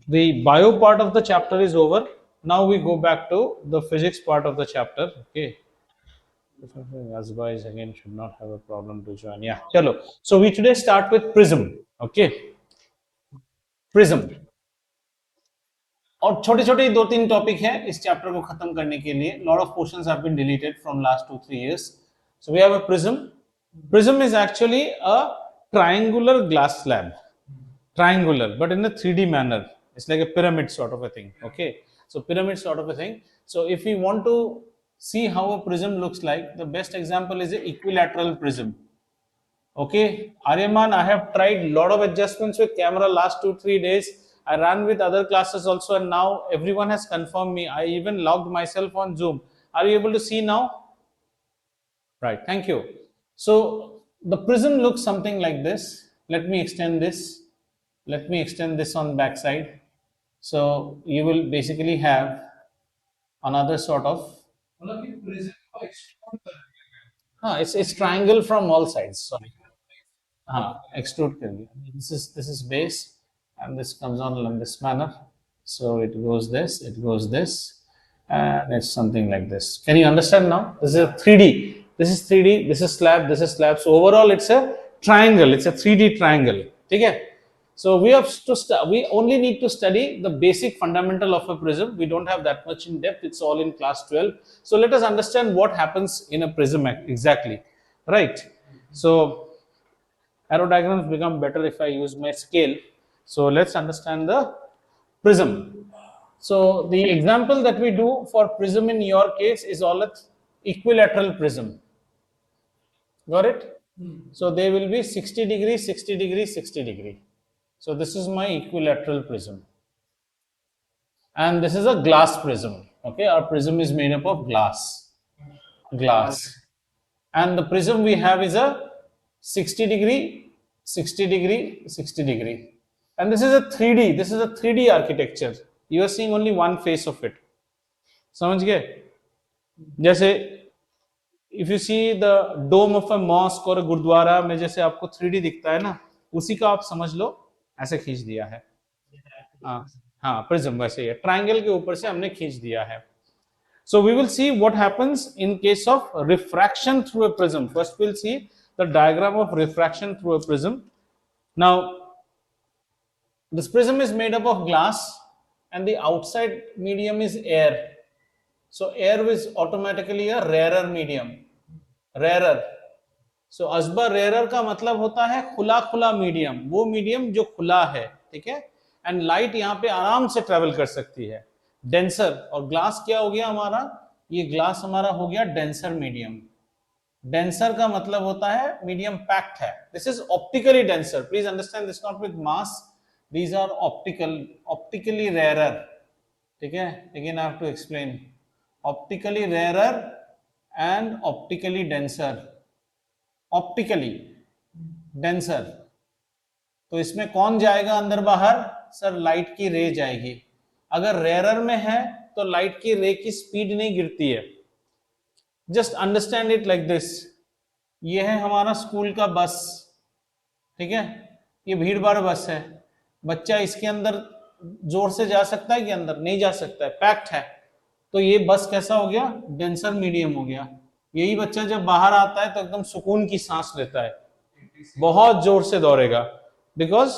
The bio part of the chapter is over. Now we go back to the physics part of the chapter. Okay. Azba again should not have a problem to join. Yeah. Chalo. So we today start with prism. Okay. Prism. और छोटे छोटे दो तीन topic है इस chapter को खत्म करने के लिए. Lot of questions have been deleted from last 2-3 years. So we have a prism. Prism is actually a triangular glass slab. Triangular, but in a 3D manner. It's like a pyramid sort of a thing. Okay. So pyramid sort of a thing. So if we want to see how a prism looks like, the best example is an equilateral prism. Okay, Aryaman, I have tried lot of adjustments with camera last 2-3 days. I ran with other classes also, and now everyone has confirmed me. I even logged myself on Zoom. Are you able to see now? Right, thank you. So the prism looks something like this. Let me extend this. Let me extend this on back side. So you will basically have another sort of. It's triangle from all sides. Sorry. Extrude कर दिया. This is base, and this comes on in this manner. So it goes this, and it's something like this. Can you understand now? This is a 3D. This is 3D. This is slab. This is slab. So overall, it's a triangle. It's a 3D triangle. Okay. So we only need to study the basic fundamental of a prism. We don't have that much in depth. It's all in class 12. So let us understand what happens in a prism exactly. Right. So arrow diagrams become better if I use my scale. So let's understand the prism. So the example that we do for prism in your case is all equilateral prism. Got it? So they will be 60 degree, 60 degree, 60 degree. So this is my equilateral prism. And this is a glass prism. Okay, our prism is made up of glass. And the prism we have is a 60 degree, 60 degree, 60 degree. And this is a 3D. This is a 3D architecture. You are seeing only one face of it. समझ गए? जैसे if you see the dome of a mosque or a gurdwara में जैसे आपको 3D दिखता है ना, उसी का आप समझ लो ऐसे खींच दिया है. हाँ, प्रिज्म वैसे ही है. ट्रायंगल के ऊपर से हमने खींच दिया है. So we will see what happens in case of refraction through a prism. First we'll see the diagram of refraction through a prism. Now this prism is made up of glass and the outside medium is air. So air is automatically a rarer medium. Rarer. So asba rarer का मतलब होता है खुला खुला medium, वो medium जो खुला है. ठीक है. एंड लाइट यहाँ पे आराम से ट्रेवल कर सकती है. डेंसर. और ग्लास क्या हो गया हमारा? ये ग्लास हमारा हो गया डेंसर मीडियम. डेंसर का मतलब होता है मीडियम पैक्ड है. This is optically denser. Please understand this not with mass. These are optically rare. ठीक है. Again I have to explain. Optically rare and optically denser. Optically denser. तो इसमें कौन जाएगा अंदर बाहर? सर लाइट की रे जाएगी. अगर रेयर में है तो लाइट की रे की स्पीड नहीं गिरती है. Just understand it like this. ये है हमारा स्कूल का बस. ठीक है. ये भीड़ भाड़ बस है. बच्चा इसके अंदर जोर से जा सकता है कि अंदर नहीं जा सकता है, पैक्ड है. तो ये बस कैसा हो गया? डेंसर मीडियम हो गया. यही बच्चा जब बाहर आता है तो एकदम सुकून की सांस लेता है, बहुत जोर से दौड़ेगा, बिकॉज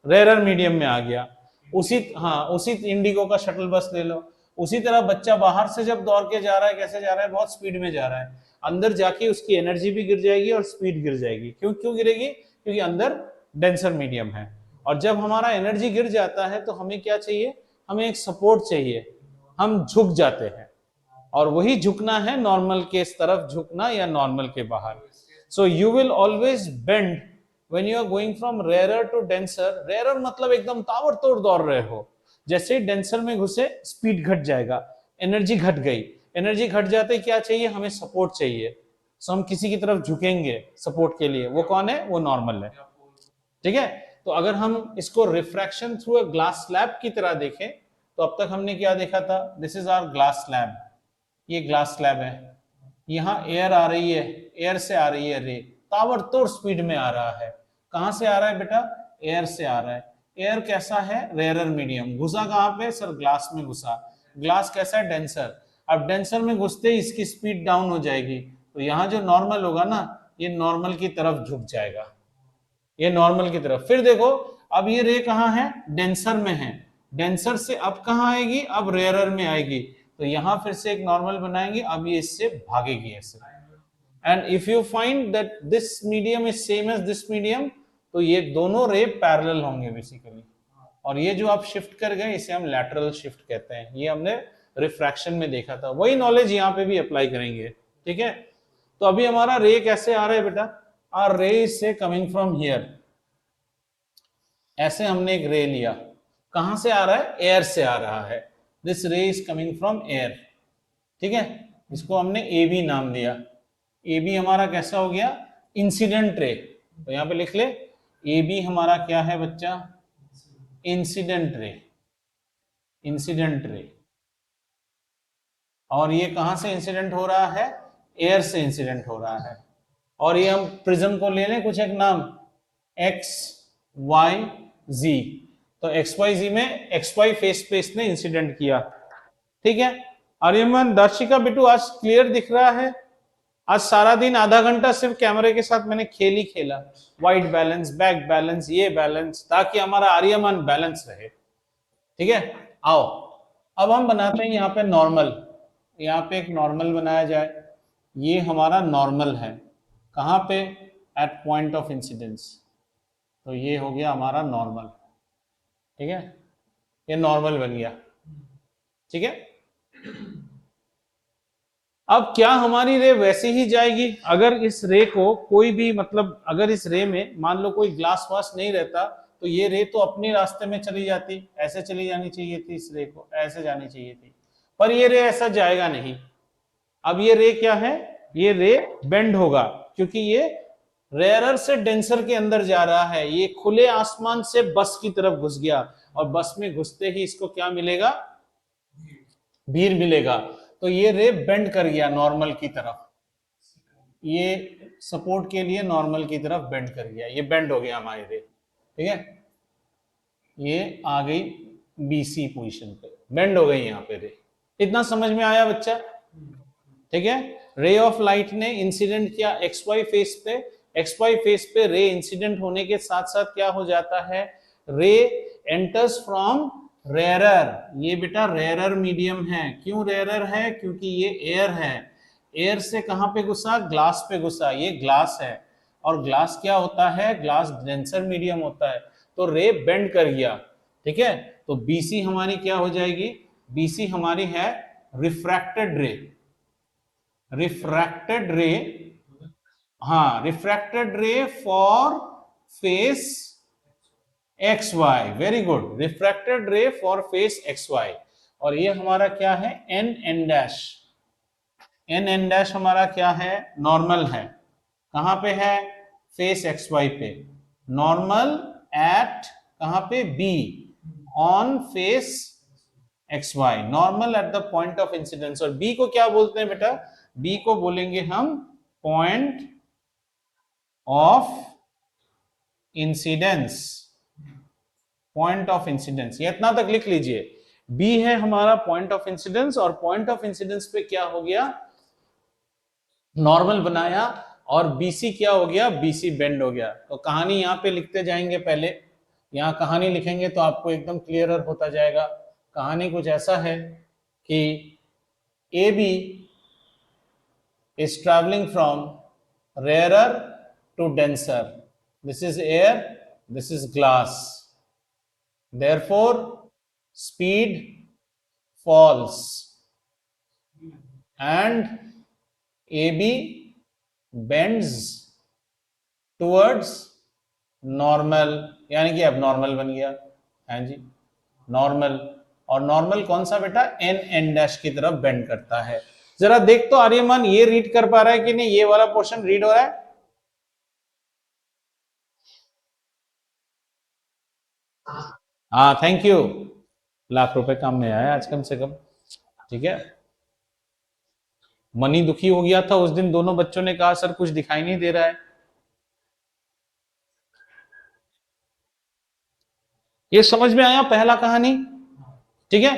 रेयर मीडियम में आ गया. उसी इंडिगो का शटल बस ले लो. उसी तरह बच्चा बाहर से जब दौड़ के जा रहा है, कैसे जा रहा है? बहुत स्पीड में जा रहा है. अंदर जाके उसकी एनर्जी भी गिर जाएगी और स्पीड गिर जाएगी. क्यों गिरेगी? क्योंकि अंदर डेंसर मीडियम है. और जब हमारा एनर्जी गिर जाता है तो हमें क्या चाहिए? हमें एक सपोर्ट चाहिए. हम झुक जाते हैं, और वही झुकना है नॉर्मल के तरफ झुकना या नॉर्मल के बाहर. So you will always bend when you are going from rare to denser. Rare मतलब एकदम ताबड़तोड़ दौड़ रहे हो. जैसे ही डेंसर में घुसे स्पीड घट जाएगा, एनर्जी घट गई. एनर्जी घट जाते क्या चाहिए? हमें सपोर्ट चाहिए. सो हम किसी की तरफ झुकेंगे सपोर्ट के लिए. वो कौन है? वो नॉर्मल है. ठीक है. तो अगर हम इसको refraction through a glass slab की तरह देखें तो अब तक हमने क्या देखा था? This is our glass slab. ये ग्लास स्लैब है. यहां एयर आ रही है, एयर से आ रही है रे, ताबड़तोड़ स्पीड में आ रहा है. कहां से आ रहा है बेटा? एयर से आ रहा है. एयर कैसा है, रेयरर मीडियम, घुसा कहां पे सर, ग्लास में घुसा। ग्लास कैसा है, डेंसर। अब डेंसर में घुसते ही इसकी स्पीड डाउन हो जाएगी, तो यहाँ जो नॉर्मल होगा ना, ये नॉर्मल की तरफ झुक जाएगा, ये नॉर्मल की तरफ। फिर देखो अब ये रे कहाँ है, डेंसर में है, डेंसर से अब कहाँ आएगी, अब रेयरर में आएगी, तो यहां फिर से एक नॉर्मल बनाएंगे, अब ये इससे भागेगी ऐसे। And if you find that this medium is same as this medium, तो ये दोनों रे पैरेलल होंगे बेसिकली। और ये जो आप शिफ्ट कर गए इसे हम लैटरल शिफ्ट कहते हैं, ये हमने रिफ्रैक्शन में देखा था, वही नॉलेज यहाँ पे भी अप्लाई करेंगे, ठीक है। तो अभी हमारा रे कैसे आ रहा है बेटा, आर रे इज से कमिंग फ्रॉम हियर, ऐसे हमने एक रे लिया, कहां से आ रहा है, एयर से आ रहा है, दिस रे इज कमिंग फ्रॉम एयर, ठीक है। इसको हमने ए बी नाम दिया, ए बी हमारा कैसा हो गया, इंसिडेंट रे, तो यहां पे लिख ले ए बी हमारा क्या है बच्चा, इंसिडेंट रे, इंसिडेंट रे। और ये कहां से इंसिडेंट हो रहा है, एयर से इंसिडेंट हो रहा है। और ये हम प्रिज्म को ले लें कुछ एक नाम, एक्स वाई जी, तो एक्स वाई जी में एक्स वाई फेस पे इसने इंसिडेंट किया, ठीक है। आर्यमन, दर्शिका बिट्टू आज क्लियर दिख रहा है, आज सारा दिन आधा घंटा सिर्फ कैमरे के साथ मैंने खेल ही खेला, वाइट बैलेंस, बैक बैलेंस, ये बैलेंस, ताकि हमारा आर्यमान बैलेंस रहे, ठीक है। आओ अब हम बनाते हैं यहाँ पे नॉर्मल, यहाँ पे एक नॉर्मल बनाया जाए, ये हमारा नॉर्मल है, कहाँ पे, एट पॉइंट ऑफ इंसिडेंस, तो ये हो गया हमारा नॉर्मल, ठीक है, ये नॉर्मल बन गया, ठीक है। अब क्या हमारी रे वैसे ही जाएगी, अगर इस रे को कोई भी, मतलब अगर इस रे में मान लो कोई ग्लास वास नहीं रहता, तो ये रे तो अपने रास्ते में चली जाती, ऐसे चली जानी चाहिए थी, इस रे को ऐसे जानी चाहिए थी, पर ये रे ऐसा जाएगा नहीं। अब ये रे क्या है, ये रे बेंड होगा, क्योंकि ये रेयरर से डेंसर के अंदर जा रहा है, ये खुले आसमान से बस की तरफ घुस गया, और बस में घुसते ही इसको क्या मिलेगा, भीड़ मिलेगा, तो ये रे बेंड कर गया नॉर्मल की तरफ, ये सपोर्ट के लिए नॉर्मल की तरफ बेंड कर गया, ये बेंड हो गया हमारी रे, ठीक है, ये आ गई बीसी पोजीशन पे, बेंड हो गई यहाँ पे रे। इतना समझ में आया बच्चा, ठीक है। रे ऑफ लाइट ने इंसिडेंट किया एक्स वाई फेस पे, एक्स वाई फेस पे रे इंसिडेंट होने के साथ साथ क्या हो जाता है, रे एंटर्स फ्रॉम रेयरर, ये बेटा रेयरर मीडियम है, क्यों रेयरर है, क्योंकि ये एयर है, एयर से कहां पे घुसा, ग्लास पे घुसा, ये ग्लास है, और ग्लास क्या होता है, ग्लास डेंसर मीडियम होता है, तो रे बेंड कर गया, ठीक है। तो बीसी हमारी क्या हो जाएगी, बीसी हमारी है रिफ्रैक्टेड रे, रिफ्रैक्टेड रे, हाँ refracted ray for face X Y, very good, refracted ray for face X Y. और ये हमारा क्या है, N N dash, N N dash हमारा क्या है, नॉर्मल है, कहां पे है, फेस एक्स वाई पे, नॉर्मल एट कहां पे, B, on face X Y, normal at the point of incidence. और बी को क्या बोलते हैं बेटा, बी को बोलेंगे हम point of incidence, point of incidence, ये इतना तक लिख लीजिए, बी है हमारा पॉइंट ऑफ इंसिडेंस, और पॉइंट ऑफ इंसिडेंस पे क्या हो गया, नॉर्मल बनाया, और बीसी क्या हो गया, बीसी बेंड हो गया। तो कहानी यहाँ पे लिखते जाएंगे, पहले यहाँ कहानी लिखेंगे तो आपको एकदम क्लियर होता जाएगा। कहानी कुछ ऐसा है कि A B is traveling from rarer to denser, this is air, this is glass, therefore speed falls and AB bends towards normal, यानी कि अब नॉर्मल बन गया, हाँ जी नॉर्मल, और नॉर्मल कौन सा बेटा, एन एन डैश की तरफ बेंड करता है। जरा देख तो आर्यमान ये रीड कर पा रहा है कि नहीं, ये वाला पोर्शन रीड हो रहा है, हाँ थैंक यू, लाख रुपए काम में आया आज कम से कम, ठीक है। मनी दुखी हो गया था उस दिन, दोनों बच्चों ने कहा सर कुछ दिखाई नहीं दे रहा है, ये समझ में आया पहला कहानी? ठीक है,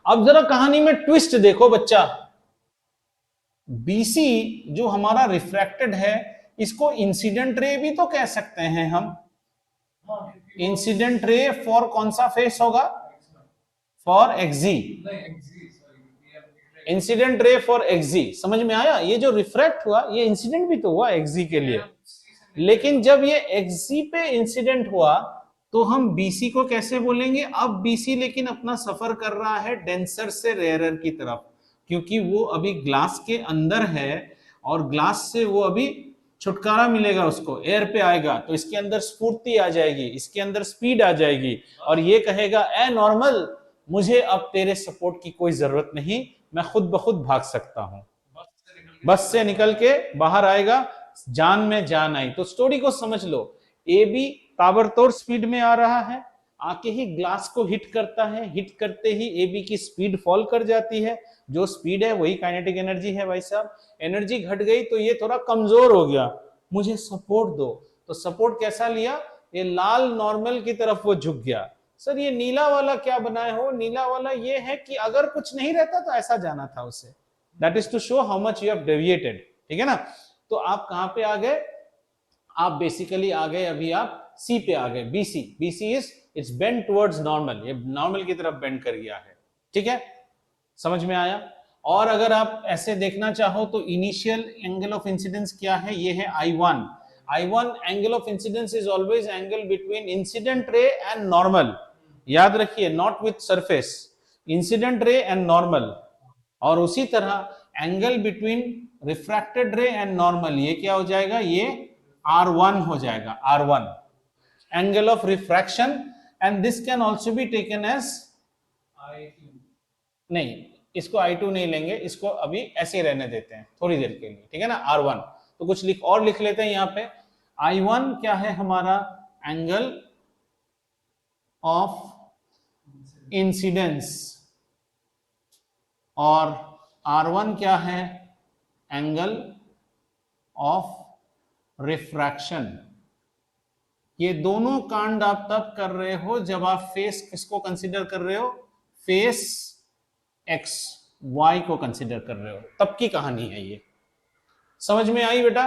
अब जरा कहानी में ट्विस्ट देखो बच्चा। बीसी जो हमारा रिफ्रैक्टेड है, इसको इंसिडेंट रे भी तो कह सकते हैं हम। इंसिडेंट रे फॉर कौन सा फेस होगा? For exe. Incident ray for exe, समझ में आया? ये जो रिफ्रैक्ट हुआ ये इंसिडेंट भी तो हुआ एक्जी के लिए, लेकिन जब ये एक्जी पे इंसिडेंट हुआ तो हम बीसी को कैसे बोलेंगे? अब बीसी लेकिन अपना सफर कर रहा है डेंसर से रेयरर की तरफ, क्योंकि वो अभी ग्लास के अंदर है और ग्लास से वो अभी छुटकारा मिलेगा उसको, एयर पे आएगा तो इसके अंदर स्फूर्ति आ जाएगी, इसके अंदर स्पीड आ जाएगी और ये कहेगा ए नॉर्मल, मुझे अब तेरे सपोर्ट की कोई जरूरत नहीं, मैं खुद ब खुद भाग सकता हूं। बस से निकल के बाहर आएगा, जान में जान आई। तो स्टोरी को समझ लो, ए बी ताबड़तोड़ स्पीड में आ रहा है, आके ही ग्लास को हिट करता है, हिट करते ही ए बी की स्पीड फॉल कर जाती है, जो स्पीड है वही काइनेटिक एनर्जी है भाई साहब। एनर्जी घट गई तो ये थोड़ा कमजोर हो गया, मुझे सपोर्ट दो, तो सपोर्ट कैसा लिया? ये लाल नॉर्मल की तरफ वो झुक गया। सर ये नीला वाला क्या बनाए हो? नीला वाला ये है कि अगर कुछ नहीं रहता तो ऐसा जाना था उसे, that is to show how much you have deviated, ठीक है ना? तो आप कहां पे आ गए? आप बेसिकली आ गए, अभी आप सी पे आ गए, BC. BC is it's bend towards normal, ये नॉर्मल की तरफ बेंड कर गया है, ठीक है? समझ में आया? और अगर आप ऐसे देखना चाहो तो इनिशियल एंगल ऑफ इंसिडेंस क्या है? ये है I1। I1 angle of incidence is always angle between incident ray and normal, याद रखिए, not with surface, incident ray and normal. और उसी तरह angle between refracted ray and normal, ये क्या हो जाएगा? ये R1 हो जाएगा, R1 angle of refraction. And this can also be taken as, नहीं इसको I2 नहीं लेंगे, इसको अभी ऐसे रहने देते हैं थोड़ी देर के लिए, ठीक है ना? R1 तो कुछ लिख लेते हैं यहाँ पे। I1 क्या है हमारा? Angle of incidence. और R1 क्या है? Angle of refraction. ये दोनों कांड आप तब कर रहे हो जब आप फेस किसको कंसीडर कर रहे हो? फेस एक्स वाई को कंसीडर कर रहे हो, तब की कहानी है ये। समझ में आई बेटा?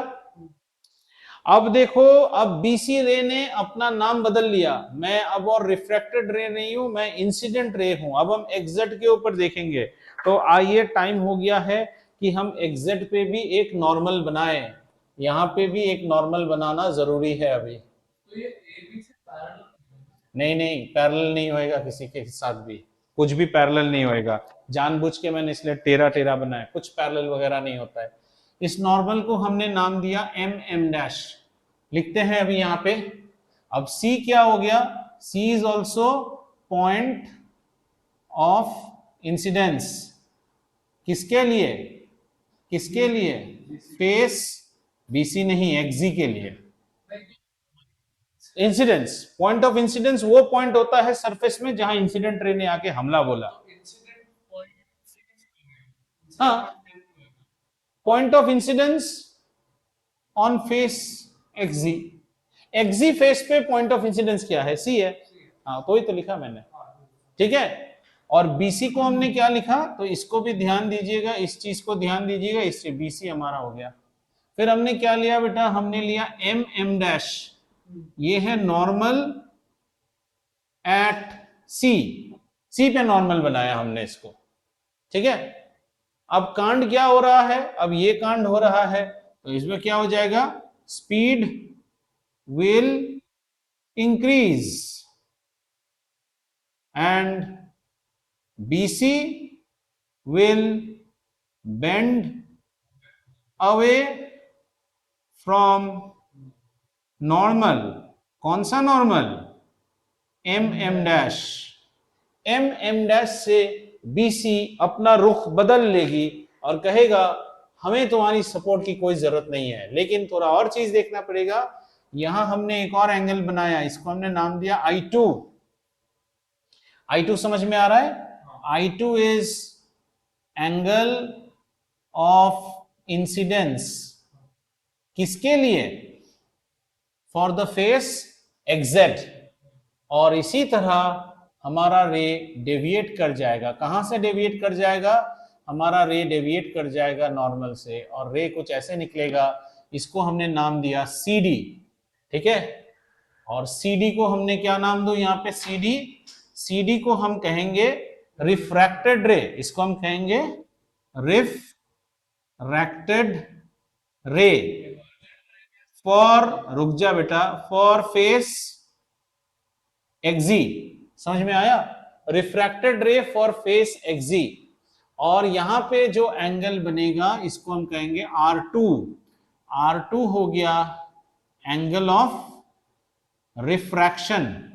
अब देखो, अब बीसी रे ने अपना नाम बदल लिया, मैं अब और रिफ्रैक्टेड रे नहीं हूं, मैं इंसिडेंट रे हूं। अब हम एक्जेट के ऊपर देखेंगे, तो आइए, टाइम हो गया है कि हम एक्जेट पे भी एक नॉर्मल बनाए, यहां पे भी एक नॉर्मल बनाना जरूरी है अभी। तो ये AB से पैरेलल नहीं, पैरेलल नहीं होएगा, किसी के साथ भी कुछ भी पैरेलल नहीं होएगा। जानबूझ के मैंने इसलिए टेरा टेरा बनाया, कुछ पैरेलल वगैरह नहीं होता है। इस नॉर्मल को हमने नाम दिया एम डैश, लिखते हैं अभी यहां पे। अब सी क्या हो गया? C is also point of incidence. किसके लिए? किसके लिए? फेस बीसी नहीं, एक्जी के लिए। इंसिडेंस, पॉइंट ऑफ इंसिडेंस वो पॉइंट होता है सरफेस में जहां इंसिडेंट रे ने आके हमला बोला। हाँ, point of incidence on face exe. Exe face पे पॉइंट ऑफ इंसिडेंस क्या है? सी है। हाँ, तो ही तो लिखा मैंने, ठीक है? और बीसी को हमने क्या लिखा? तो इसको भी ध्यान दीजिएगा, इस चीज को ध्यान दीजिएगा, इससे बीसी हमारा हो गया। फिर हमने क्या लिया बेटा? हमने लिया एम डैश, ये है नॉर्मल एट सी। सी पे नॉर्मल बनाया हमने इसको, ठीक है? अब कांड क्या हो रहा है? अब ये कांड हो रहा है, तो इसमें क्या हो जाएगा? Speed will increase and BC will bend away from normal. कौन सा normal? M dash. M dash से बीसी अपना रुख बदल लेगी और कहेगा हमें तुम्हारी सपोर्ट की कोई जरूरत नहीं है। लेकिन थोड़ा और चीज देखना पड़ेगा, यहां हमने एक और एंगल बनाया, इसको हमने नाम दिया I2। I2 समझ में आ रहा है? I2 is angle of incidence. किसके लिए? For the face exact. और इसी तरह हमारा रे डेविएट कर जाएगा। कहां से डेविएट कर जाएगा? हमारा रे डेविएट कर जाएगा नॉर्मल से, और रे कुछ ऐसे निकलेगा। इसको हमने नाम दिया CD, ठीक है। और CD को हमने क्या नाम दो यहाँ पे? CD को हम कहेंगे रिफ्रैक्टेड रे। इसको हम कहेंगे रिफ्रैक्टेड रे फॉर, रुक जा बेटा, फॉर फेस एक्जी। समझ में आया? Refracted ray for face exe. और यहां पे जो एंगल बनेगा इसको हम कहेंगे R2। R2 हो गया एंगल ऑफ रिफ्रैक्शन।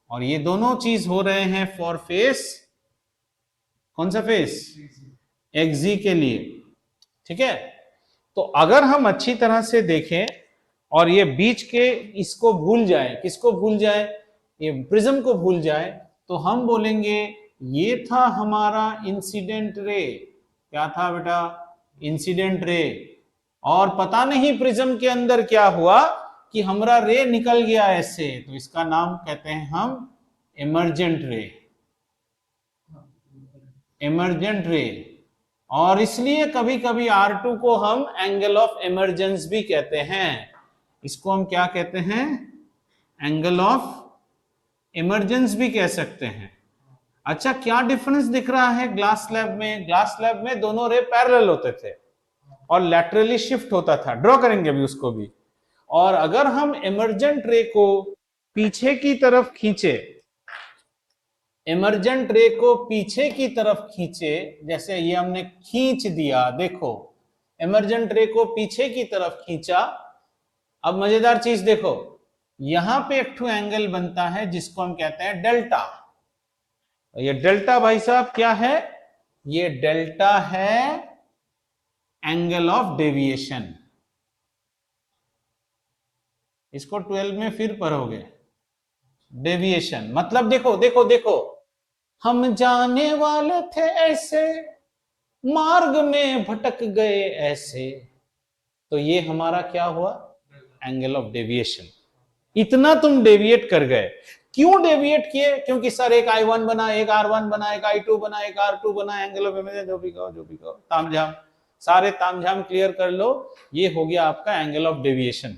और ये दोनों चीज हो रहे हैं फॉर फेस, कौन सा फेस? एक्जी के लिए, ठीक है। तो अगर हम अच्छी तरह से देखें और ये बीच के इसको भूल जाए, किसको भूल जाए? ये प्रिज्म को भूल जाए, तो हम बोलेंगे ये था हमारा इंसिडेंट रे। क्या था बेटा? Incident ray. और पता नहीं प्रिज्म के अंदर क्या हुआ कि हमारा रे निकल गया ऐसे, तो इसका नाम कहते हैं हम इमर्जेंट रे। इमर्जेंट रे। और इसलिए कभी कभी R2 को हम एंगल ऑफ इमरजेंस भी कहते हैं। इसको हम क्या कहते हैं? एंगल ऑफ इमरजेंस भी कह सकते हैं। अच्छा, क्या डिफरेंस दिख रहा है ग्लास स्लैब में? ग्लास स्लैब में दोनों रे पैरेलल होते थे और लैटरली शिफ्ट होता था। ड्रॉ करेंगे अभी उसको भी। और अगर हम इमर्जेंट रे को पीछे की तरफ खींचे, इमर्जेंट रे को पीछे की तरफ खींचे, जैसे ये हमने खींच दिया, देखो इमर्जेंट रे को पीछे की तरफ खींचा। अब मजेदार चीज देखो, यहां पे एक ठो एंगल बनता है जिसको हम कहते हैं डेल्टा। ये डेल्टा भाई साहब क्या है? ये डेल्टा है एंगल ऑफ डेविएशन। इसको 12 में फिर पढ़ोगे। डेविएशन मतलब देखो देखो देखो, हम जाने वाले थे ऐसे, मार्ग में भटक गए ऐसे, तो ये हमारा क्या हुआ? Angle of deviation. इतना तुम डेविएट कर गए। क्यों डेविएट किए? क्योंकि सर एक I1 बना, एक R1 बना, एक I2 बना, एक R2 बना, एंगल ऑफ इमेज, जो भी कहो तामझाम, सारे तामझाम क्लियर कर लो। ये हो गया आपका एंगल ऑफ डेविएशन।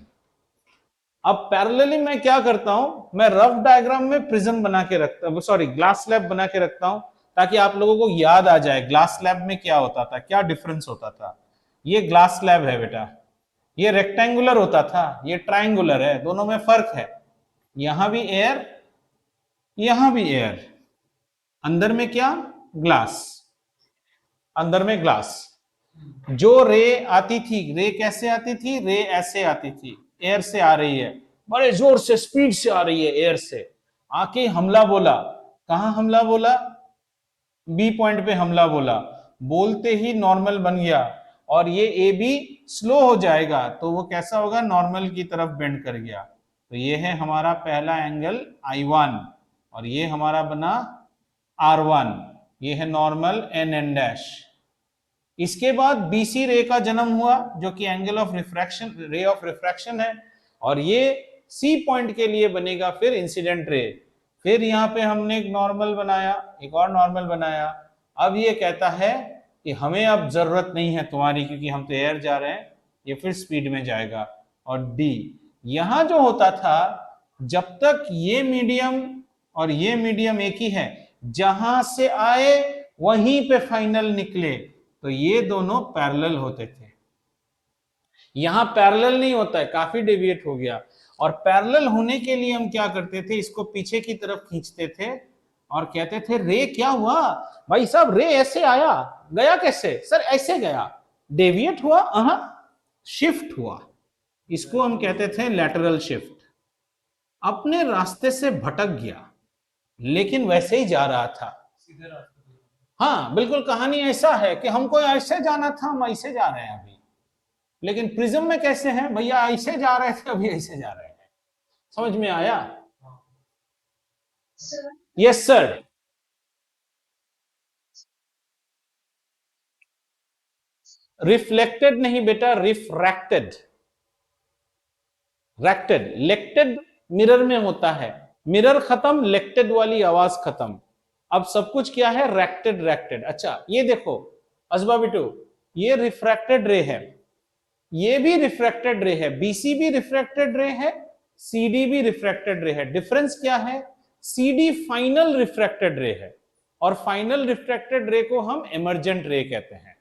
अब पैरेलली मैं क्या करता हूं? मैं रफ डायग्राम में प्रिज्म बना के रखता हूं, सॉरी ग्लास स्लैब बना के रखता हूं, ताकि आप लोगों को याद आ जाए ग्लास स्लैब में क्या होता था, क्या डिफरेंस होता था। ये ग्लास स्लैब है बेटा, ये रेक्टेंगुलर होता था, ये ट्रायंगुलर है, दोनों में फर्क है। यहां भी एयर, यहां भी एयर, अंदर में क्या? ग्लास, अंदर में ग्लास। जो रे आती थी, रे कैसे आती थी? रे ऐसे आती थी, एयर से आ रही है, बड़े जोर से स्पीड से आ रही है एयर से, आके हमला बोला। कहां हमला बोला? बी पॉइंट पे हमला बोला। बोलते ही नॉर्मल बन गया, और ये ए बी स्लो हो जाएगा, तो वो कैसा होगा? नॉर्मल की तरफ बेंड कर गया। तो ये है हमारा पहला एंगल I1, और ये हमारा बना R1। ये है नॉर्मल एन एन डैश। इसके बाद BC रे का जन्म हुआ, जो कि angle of refraction, ray of refraction है, और ये C पॉइंट के लिए बनेगा फिर इंसिडेंट रे। फिर यहाँ पे हमने एक नॉर्मल बनाया, एक और नॉर्मल बनाया। अब ये कहता है कि हमें अब जरूरत नहीं है तुम्हारी, क्योंकि हम तो एयर जा रहे हैं, ये फिर स्पीड में जाएगा। और D यहां जो होता था, जब तक ये मीडियम और ये मीडियम एक ही है, जहां से आए वहीं पे फाइनल निकले, तो ये दोनों पैरेलल होते थे। यहां पैरेलल नहीं होता है, काफी डेविएट हो गया। और पैरेलल होने के लिए हम क्या करते थे? इसको पीछे की तरफ खींचते थे और कहते थे रे क्या हुआ भाई साहब? रे ऐसे आया, गया कैसे? सर ऐसे गया, डेविएट हुआ, शिफ्ट हुआ। इसको हम कहते थे लैटरल शिफ्ट। अपने रास्ते से भटक गया, लेकिन वैसे ही जा रहा था। हाँ बिल्कुल, कहानी ऐसा है कि हमको ऐसे जाना था, हम ऐसे जा रहे हैं अभी, लेकिन प्रिज्म में कैसे हैं भैया? ऐसे जा रहे थे, अभी ऐसे जा रहे हैं। समझ में आया? Yes sir. रिफ्लेक्टेड नहीं बेटा, रिफ्रैक्टेड। रेक्टेड, लेक्टेड मिरर में होता है, मिरर खत्म, लेक्टेड वाली आवाज खत्म। अब सब कुछ क्या है, रेक्टेड रेक्टेड। अच्छा ये देखो असबा बिटू, ये रिफ्रैक्टेड रे है, ये भी रिफ्रैक्टेड रे है, बीसी भी रिफ्रैक्टेड रे है, सीडी भी रिफ्रैक्टेड रे है। डिफरेंस क्या है, सीडी फाइनल रिफ्रैक्टेड रे है और फाइनल रिफ्रैक्टेड रे को हम इमर्जेंट रे कहते हैं।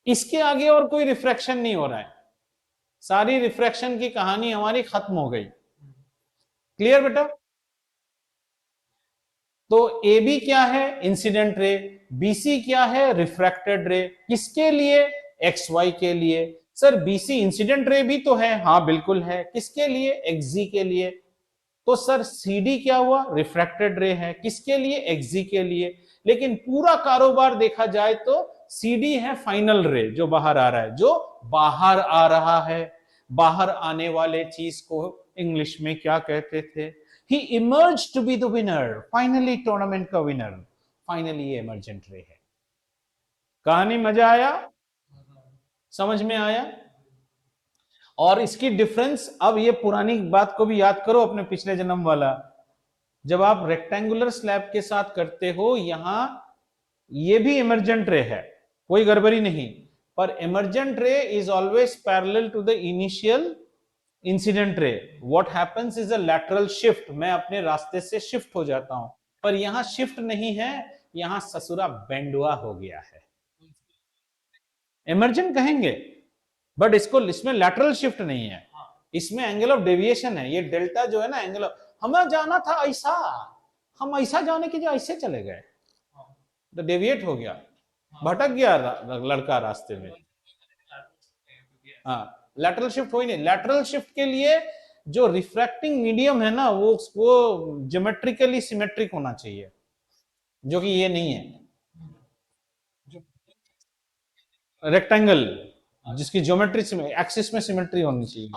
इसके आगे और कोई रिफ्रैक्शन नहीं हो रहा है, सारी रिफ्रैक्शन की कहानी हमारी खत्म हो गई। क्लियर बेटा? तो ए बी क्या है, इंसिडेंट रे, बीसी क्या है, रिफ्रैक्टेड रे। किसके लिए, एक्स वाई के लिए। सर बीसी इंसिडेंट रे भी तो है, हाँ बिल्कुल है, किसके लिए, एक्सजी के लिए। तो सर सीडी क्या हुआ, रिफ्रैक्टेड रे है, किसके लिए, एक्सजी के लिए। लेकिन पूरा कारोबार देखा जाए तो सीडी है फाइनल रे, जो बाहर आ रहा है, जो बाहर आ रहा है। बाहर आने वाले चीज को इंग्लिश में क्या कहते थे, he emerge to be the winner, finally tournament का विनर, फाइनली ये इमर्जेंट रे है। कहानी मजा आया, समझ में आया? और इसकी डिफरेंस, अब ये पुरानी बात को भी याद करो, अपने पिछले जन्म वाला, जब आप रेक्टेंगुलर स्लैब के साथ करते हो, यहां ये भी इमर्जेंट रे है, कोई गड़बड़ी नहीं, पर emergent ray is always parallel to the initial incident ray. What happens is a lateral shift, मैं अपने रास्ते से शिफ्ट हो जाता हूं, पर यहां शिफ्ट नहीं है, यहां ससुरा बेंडुआ हो गया है। इमर्जेंट कहेंगे बट इसको, इसमें लैटरल शिफ्ट नहीं है, इसमें एंगल ऑफ डेविएशन है। ये डेल्टा जो है ना, एंगल ऑफ, हमें जाना था ऐसा, हम ऐसा जाने के जो ऐसे चले गए, तो डेविएट हो गया, भटक गया लड़का रास्ते में। हाँ लैटरल शिफ्ट हो ही नहीं। लैटरल शिफ्ट के लिए जो रिफ्रैक्टिंग मीडियम है ना, वो ज्योमेट्रिकली सिमेट्रिक होना चाहिए, जो कि ये नहीं है। रेक्टेंगल जिसकी ज्योमेट्री एक्सिस में सिमेट्री होनी चाहिए,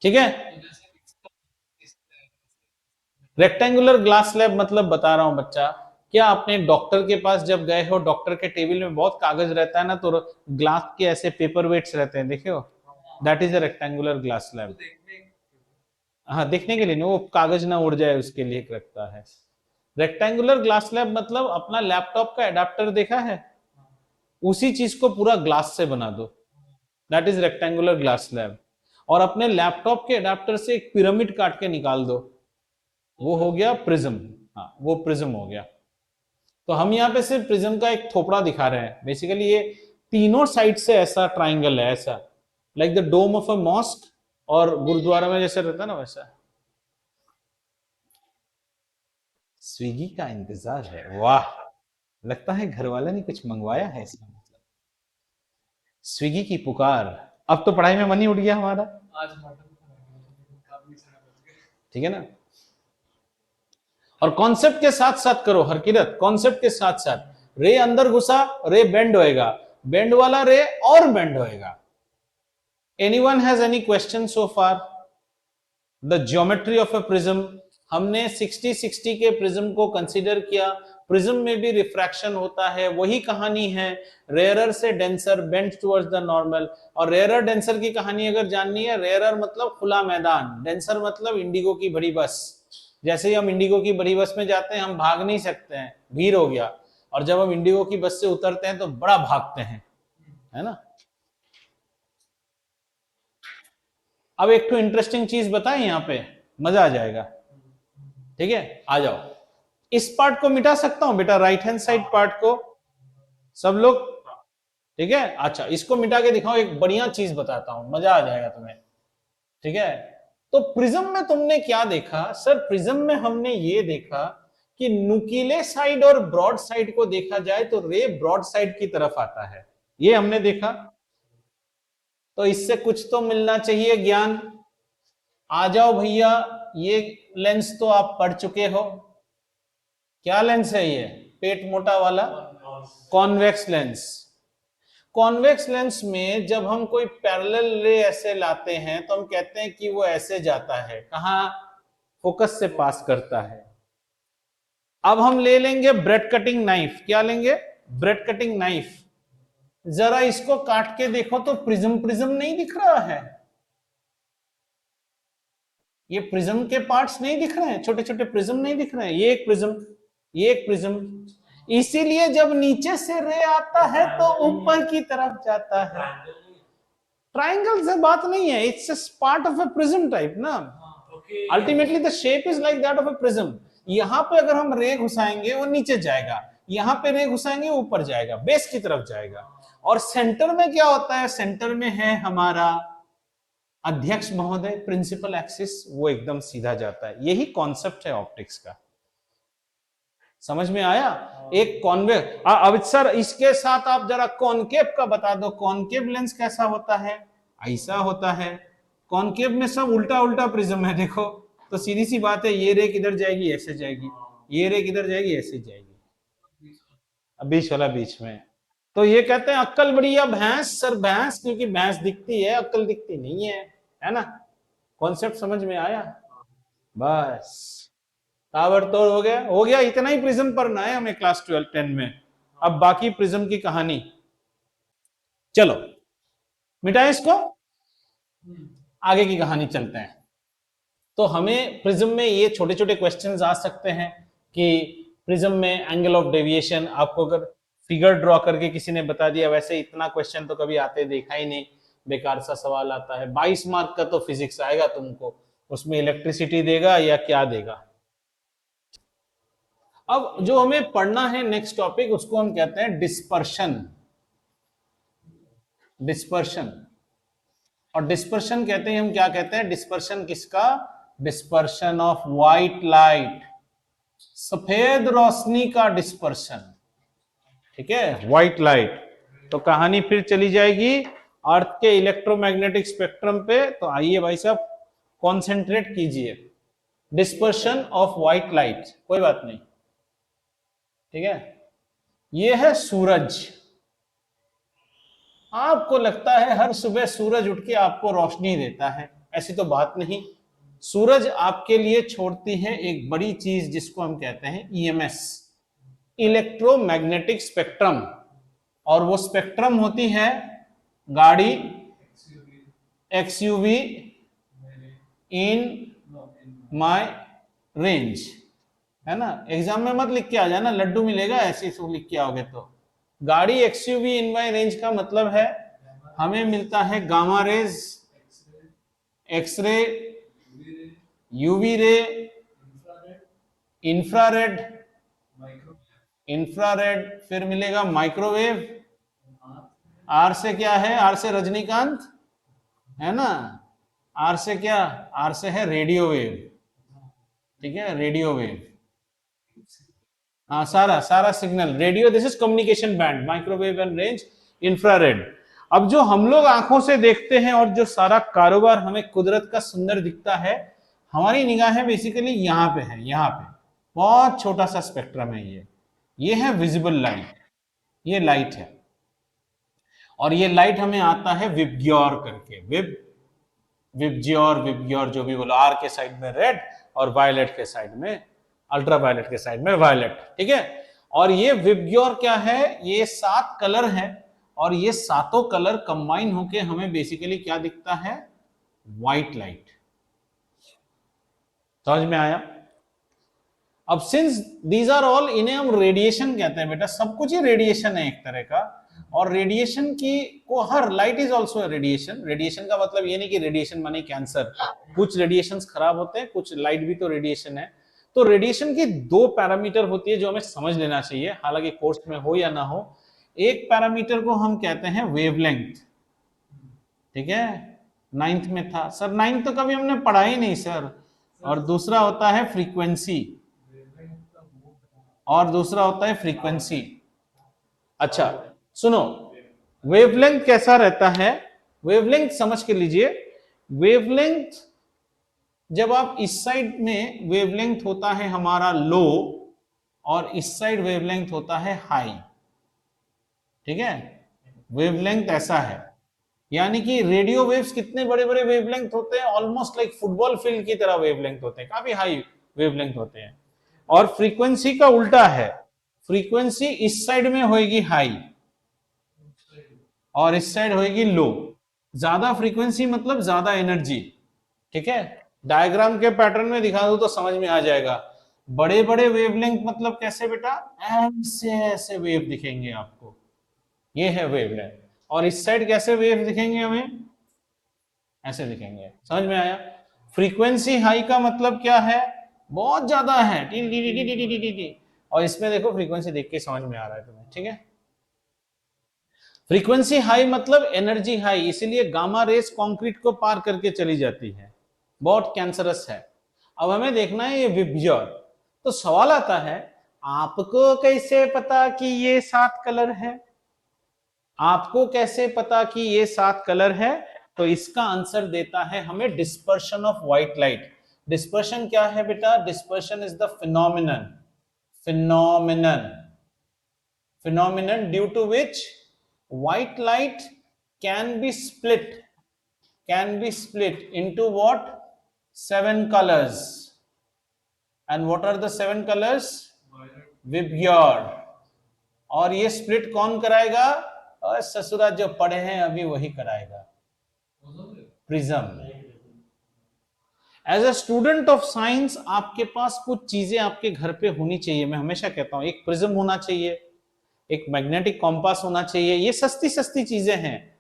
ठीक है। रेक्टेंगुलर ग्लास स्लैब मतलब बता रहा हूं बच्चा, क्या आपने डॉक्टर के पास जब गए हो, डॉक्टर के टेबल में बहुत कागज रहता है ना, तो ग्लास के ऐसे पेपर वेट्स रहते हैं, देखे हो, that is a rectangular glass slab. हाँ देखने के लिए नहीं, वो कागज ना उड़ जाए उसके लिए रखता है। रेक्टेंगुलर ग्लास स्लैब मतलब अपना लैपटॉप का एडाप्टर देखा है, उसी चीज को पूरा ग्लास से बना दो, that is rectangular glass slab. और अपने लैपटॉप के एडाप्टर से एक पिरामिड काट के निकाल दो, वो हो गया प्रिज्म। हाँ वो प्रिज्म हो गया। तो हम यहाँ पे सिर्फ प्रिज्म का एक थोपड़ा दिखा रहे हैं, बेसिकली ये तीनों साइड से ऐसा ट्राइंगल है, ऐसा like the dome of a mosque, और गुरुद्वारा में जैसे रहता है ना वैसा। स्विगी का इंतजार है, वाह, लगता है घर वाले ने कुछ मंगवाया है इसका मतलब। स्विगी की पुकार, अब तो पढ़ाई में मन ही उठ गया हमारा, ठीक है ना। और कॉन्सेप्ट के साथ साथ करो हरकिरत, कॉन्सेप्ट के साथ साथ। रे अंदर घुसा, रे बेंड होएगा, बेंड वाला रे और बेंड होएगा। Anyone has any question so far? The geometry of a prism, हमने 60-60 के प्रिज्म को कंसीडर किया, प्रिज्म में भी रिफ्रैक्शन होता है, वही कहानी है, रेयरर से denser, bend towards the normal. और रेयरर डेंसर की कहानी अगर जाननी है, रेयरर मतलब खुला मैदान, डेंसर मतलब इंडिगो की बड़ी बस। जैसे ही हम इंडिगो की बड़ी बस में जाते हैं, हम भाग नहीं सकते हैं, भीड़ हो गया, और जब हम इंडिगो की बस से उतरते हैं तो बड़ा भागते हैं, है ना। अब एक तो इंटरेस्टिंग चीज बताएं यहाँ पे, मजा आ जाएगा, ठीक है, आ जाओ। इस पार्ट को मिटा सकता हूं बेटा, राइट हैंड साइड पार्ट को, सब लोग, ठीक है। अच्छा इसको मिटा के दिखाओ, एक बढ़िया चीज बताता हूं, मजा आ जाएगा तुम्हें, ठीक है। तो प्रिज्म में तुमने क्या देखा सर, प्रिज्म में हमने ये देखा कि नुकीले साइड और ब्रॉड साइड को देखा जाए तो रे ब्रॉड साइड की तरफ आता है, ये हमने देखा। तो इससे कुछ तो मिलना चाहिए ज्ञान। आ जाओ भैया, ये लेंस तो आप पढ़ चुके हो, क्या लेंस है ये, पेट मोटा वाला, कॉन्वेक्स लेंस। कॉन्वेक्स लेंस में जब हम कोई पैरेलल रे ऐसे लाते हैं तो हम कहते हैं कि वो ऐसे जाता है, कहां, फोकस से पास करता है। अब हम ले लेंगे ब्रेड कटिंग नाइफ, क्या लेंगे, ब्रेड कटिंग नाइफ। जरा इसको काट के देखो तो प्रिज्म प्रिज्म नहीं दिख रहा है, ये प्रिज्म के पार्ट्स नहीं दिख रहे हैं, छोटे छोटे प्रिज्म नहीं दिख रहे हैं, ये एक प्रिज्म, ये एक प्रिज्म। इसीलिए जब नीचे से रे आता है तो ऊपर की तरफ जाता है। ट्राइंगल से बात नहीं है, it's just part of a prism type ना। Ultimately the shape is like that of a prism. यहां पे अगर हम रे घुसाएंगे वो नीचे जाएगा, यहां पे रे घुसाएंगे ऊपर जाएगा, बेस की तरफ जाएगा। और सेंटर में क्या होता है, सेंटर में है हमारा अध्यक्ष महोदय, प्रिंसिपल एक्सिस, वो एकदम सीधा जाता है। यही कॉन्सेप्ट है ऑप्टिक्स का, समझ में आया। एक कॉन्वेक्स, अब सर इसके साथ आप जरा कॉनकेव का बता दो, कॉनकेव लेंस कैसा होता है, ऐसा होता है। कॉनकेव में सब उल्टा उल्टा प्रिज्म है, देखो तो सीधी सी बात है, ये रे किधर जाएगी, ऐसे जाएगी, ये रे किधर जाएगी, ऐसे जाएगी, बीच वाला बीच में। तो ये कहते हैं अक्ल बड़ी या भैंस, सर भैंस, क्योंकि भैंस दिखती है, अक्ल दिखती नहीं है ना। कॉन्सेप्ट समझ में आया, बस ताबड़तोड़ हो गया, हो गया। इतना ही प्रिज्म पढ़ना है हमें क्लास 12 10 में। अब बाकी प्रिज्म की कहानी, चलो मिटाए इसको, आगे की कहानी चलते हैं। तो हमें प्रिज्म में ये छोटे छोटे क्वेश्चंस आ सकते हैं कि प्रिज्म में एंगल ऑफ डेविएशन, आपको अगर फिगर ड्रॉ करके किसी ने बता दिया, वैसे इतना क्वेश्चन तो कभी आते देखा ही नहीं, बेकार सा सवाल आता है। 22 मार्क का तो फिजिक्स आएगा तुमको, उसमें इलेक्ट्रिसिटी देगा या क्या देगा। अब जो हमें पढ़ना है नेक्स्ट टॉपिक, उसको हम कहते हैं डिस्पर्शन। डिस्पर्शन, और डिस्पर्शन कहते हैं, हम क्या कहते हैं, डिस्पर्शन किसका, डिस्पर्शन ऑफ व्हाइट लाइट, सफेद रोशनी का डिस्पर्शन, ठीक है, व्हाइट लाइट। तो कहानी फिर चली जाएगी अर्थ के इलेक्ट्रोमैग्नेटिक स्पेक्ट्रम पे। तो आइए भाई साहब कॉन्सेंट्रेट कीजिए, डिस्पर्शन ऑफ व्हाइट लाइट, कोई बात नहीं, ठीक है। ये है सूरज। आपको लगता है हर सुबह सूरज उठ के आपको रोशनी देता है, ऐसी तो बात नहीं। सूरज आपके लिए छोड़ती है एक बड़ी चीज जिसको हम कहते हैं ईएमएस, इलेक्ट्रोमैग्नेटिक स्पेक्ट्रम। और वो स्पेक्ट्रम होती है गाड़ी, एक्सयूवी, इन माय रेंज, है ना। एग्जाम में मत लिख के आ जाना, लड्डू मिलेगा ऐसे लिख के आओगे तो। गाड़ी एक्सयूवी इन माय रेंज का मतलब है हमें मिलता है gamma rays, X ray, UV ray, infrared, infrared, फिर मिलेगा माइक्रोवेव। आर से क्या है, आर से रजनीकांत, है ना। आर से क्या, आर से है रेडियो वेव, ठीक है, रेडियो वेव। हाँ, सारा सारा signal radio, this is communication band, microwave and range, infrared. अब जो हम लोग आंखों से देखते हैं और जो सारा कारोबार हमें कुदरत का सुंदर दिखता है, हमारी निगाहें बेसिकली यहाँ पे है, यहाँ पे बहुत छोटा सा स्पेक्ट्रम है ये है विजिबल लाइट, ये लाइट है। और ये लाइट हमें आता है विबग्योर करके, विबग्योर जो भी बोलो, आर के साइड में रेड और वायलेट के साइड में, अल्ट्रावायलेट के साइड में वायलेट, ठीक है। और ये विबग्योर क्या है, ये 7 कलर है, और ये सातों कलर कंबाइन होके हमें बेसिकली क्या दिखता है, व्हाइट लाइट। समझ में आया। अब सिंस दीज आर ऑल, इन्हें हम रेडिएशन कहते हैं बेटा, सब कुछ ही रेडिएशन है एक तरह का। और रेडिएशन की को हर light is also radiation. Radiation का मतलब ये नहीं कि रेडिएशन माने कैंसर, कुछ रेडिएशन खराब होते हैं, कुछ लाइट भी तो रेडिएशन है। तो रेडिएशन की 2 पैरामीटर होती है जो हमें समझ लेना चाहिए, हालांकि कोर्स में हो या ना हो। एक पैरामीटर को हम कहते हैं वेवलेंथ, ठीक है, 9th में था सर, 9th तो कभी हमने पढ़ा ही नहीं सर। और दूसरा होता है फ्रीक्वेंसी, और दूसरा होता है फ्रीक्वेंसी। अच्छा सुनो, वेवलेंथ कैसा रहता है, वेवलेंथ समझ के लीजिए। वेवलेंथ जब आप इस साइड में वेवलेंथ होता है हमारा लो, और इस साइड वेवलेंथ होता है हाई, ठीक है। वेवलेंथ ऐसा है, यानी कि रेडियो वेव्स कितने बड़े बड़े वेवलेंथ होते हैं, ऑलमोस्ट लाइक फुटबॉल फील्ड की तरह वेवलेंथ होते हैं, काफी हाई वेवलेंथ होते हैं। और फ्रीक्वेंसी का उल्टा है, फ्रीक्वेंसी इस साइड में होगी हाई और इस साइड होगी लो। ज्यादा फ्रीक्वेंसी मतलब ज्यादा एनर्जी, ठीक है, डायग्राम के पैटर्न में दिखा दूं तो समझ में आ जाएगा। बड़े बड़े वेवलेंथ मतलब कैसे बेटा, ऐसे ऐसे वेव दिखेंगे आपको, ये है वेवलेंथ। और इस साइड कैसे वेव दिखेंगे हमें, ऐसे दिखेंगे। समझ में आया? फ्रीक्वेंसी हाई का मतलब क्या है, बहुत ज्यादा है, T T T T T T T T. और इसमें देखो फ्रीक्वेंसी देख के समझ में आ रहा है तुम्हें, ठीक है। फ्रीक्वेंसी हाई मतलब एनर्जी हाई, इसीलिए गामा रेस कंक्रीट को पार करके चली जाती है, बहुत कैंसरस है। अब हमें देखना है ये विबग्योर। तो सवाल आता है, आपको कैसे पता कि ये 7 कलर है, आपको कैसे पता कि ये 7 कलर है? तो इसका आंसर देता है हमें dispersion of white light. Dispersion क्या है बेटा, dispersion is the phenomenon, phenomenon, phenomenon due to which white light can be split into what, 7 colors. And what are the 7 colors? VIBGYOR. और ये स्प्लिट कौन कराएगा, और ससुरा जो पढ़े हैं अभी वही कराएगा, prism. As a student of science आपके पास कुछ चीजें आपके घर पे होनी चाहिए। मैं हमेशा कहता हूं एक प्रिज्म होना चाहिए, एक मैग्नेटिक कॉम्पास होना चाहिए। ये सस्ती सस्ती चीजें हैं,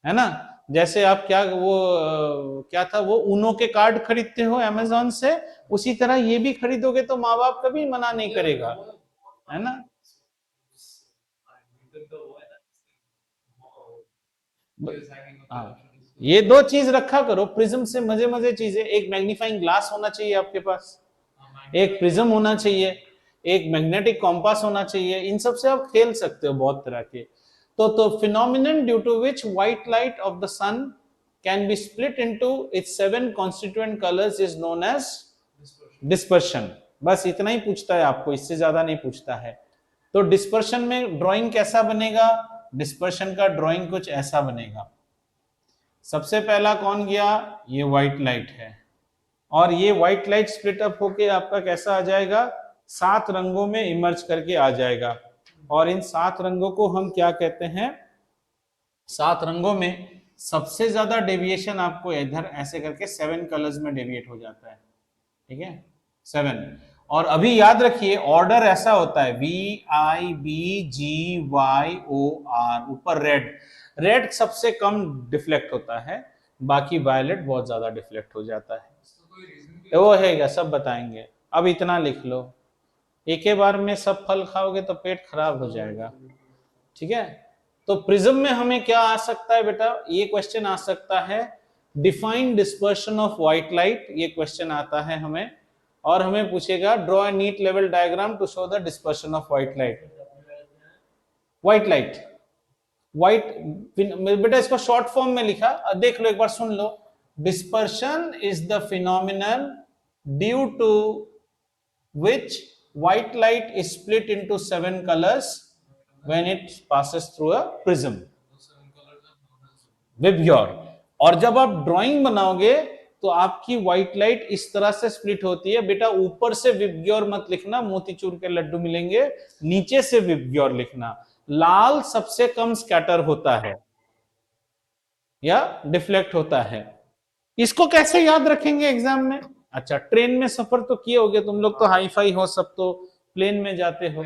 है ना। जैसे आप क्या वो क्या था वो ऊनो के कार्ड खरीदते हो अमेजोन से, उसी तरह ये भी खरीदोगे तो माँ बाप कभी मना नहीं करेगा, है ना। हाँ, ये 2 चीज रखा करो प्रिज्म से, मजे मजे चीजें। एक मैग्नीफाइंग ग्लास होना चाहिए आपके पास, एक प्रिज्म होना चाहिए, एक मैग्नेटिक कॉम्पास होना चाहिए। इन सब से आप खेल सकते हो बहुत तरह के। तो phenomenon due to which white light of the sun can be split into its 7 constituent colours is known as dispersion. बस इतना ही पूछता है आपको, इससे ज्यादा नहीं पूछता है। तो डिस्पर्शन में ड्राइंग कैसा बनेगा, डिस्पर्शन का ड्राइंग कुछ ऐसा बनेगा। सबसे पहला कौन गया, ये व्हाइट लाइट है, और ये व्हाइट लाइट स्प्लिट अप होके आपका कैसा आ जाएगा, 7 रंगों में इमर्ज करके आ जाएगा। और इन 7 रंगों को हम क्या कहते हैं, 7 रंगों में सबसे ज्यादा डेविएशन आपको इधर ऐसे करके 7 कलर्स में डेविएट हो जाता है, ठीक है, 7। और अभी याद रखिए ऑर्डर ऐसा होता है VIBGYOR, ऊपर रेड, रेड सबसे कम डिफ्लेक्ट होता है, बाकी वायलेट बहुत ज्यादा डिफ्लेक्ट हो जाता है। वो है सब बताएंगे, अब इतना लिख लो, एक ही बार में सब फल खाओगे तो पेट खराब हो जाएगा, ठीक है। तो प्रिज्म में हमें क्या आ सकता है बेटा, ये क्वेश्चन आ सकता है, define dispersion of white light, ये क्वेश्चन आता है हमें। और हमें पूछेगा draw a neat level diagram to show the dispersion of white light. White light, white बेटा इसको शॉर्ट फॉर्म में लिखा, देख लो एक बार, सुन लो। Dispersion is the phenomenon due to which white light is split into 7 colors when it passes through a prism, VIBGYOR. और जब आप ड्राइंग बनाओगे तो आपकी व्हाइट लाइट इस तरह से स्प्लिट होती है। बेटा ऊपर से विबग्योर मत लिखना, मोतीचूर के लड्डू मिलेंगे, नीचे से विबग्योर लिखना। लाल सबसे कम स्कैटर होता है या डिफ्लेक्ट होता है। इसको कैसे याद रखेंगे एग्जाम में, अच्छा ट्रेन में सफर तो किए होगे तुम लोग, तो हाई फाई हो सब, तो प्लेन में जाते हो,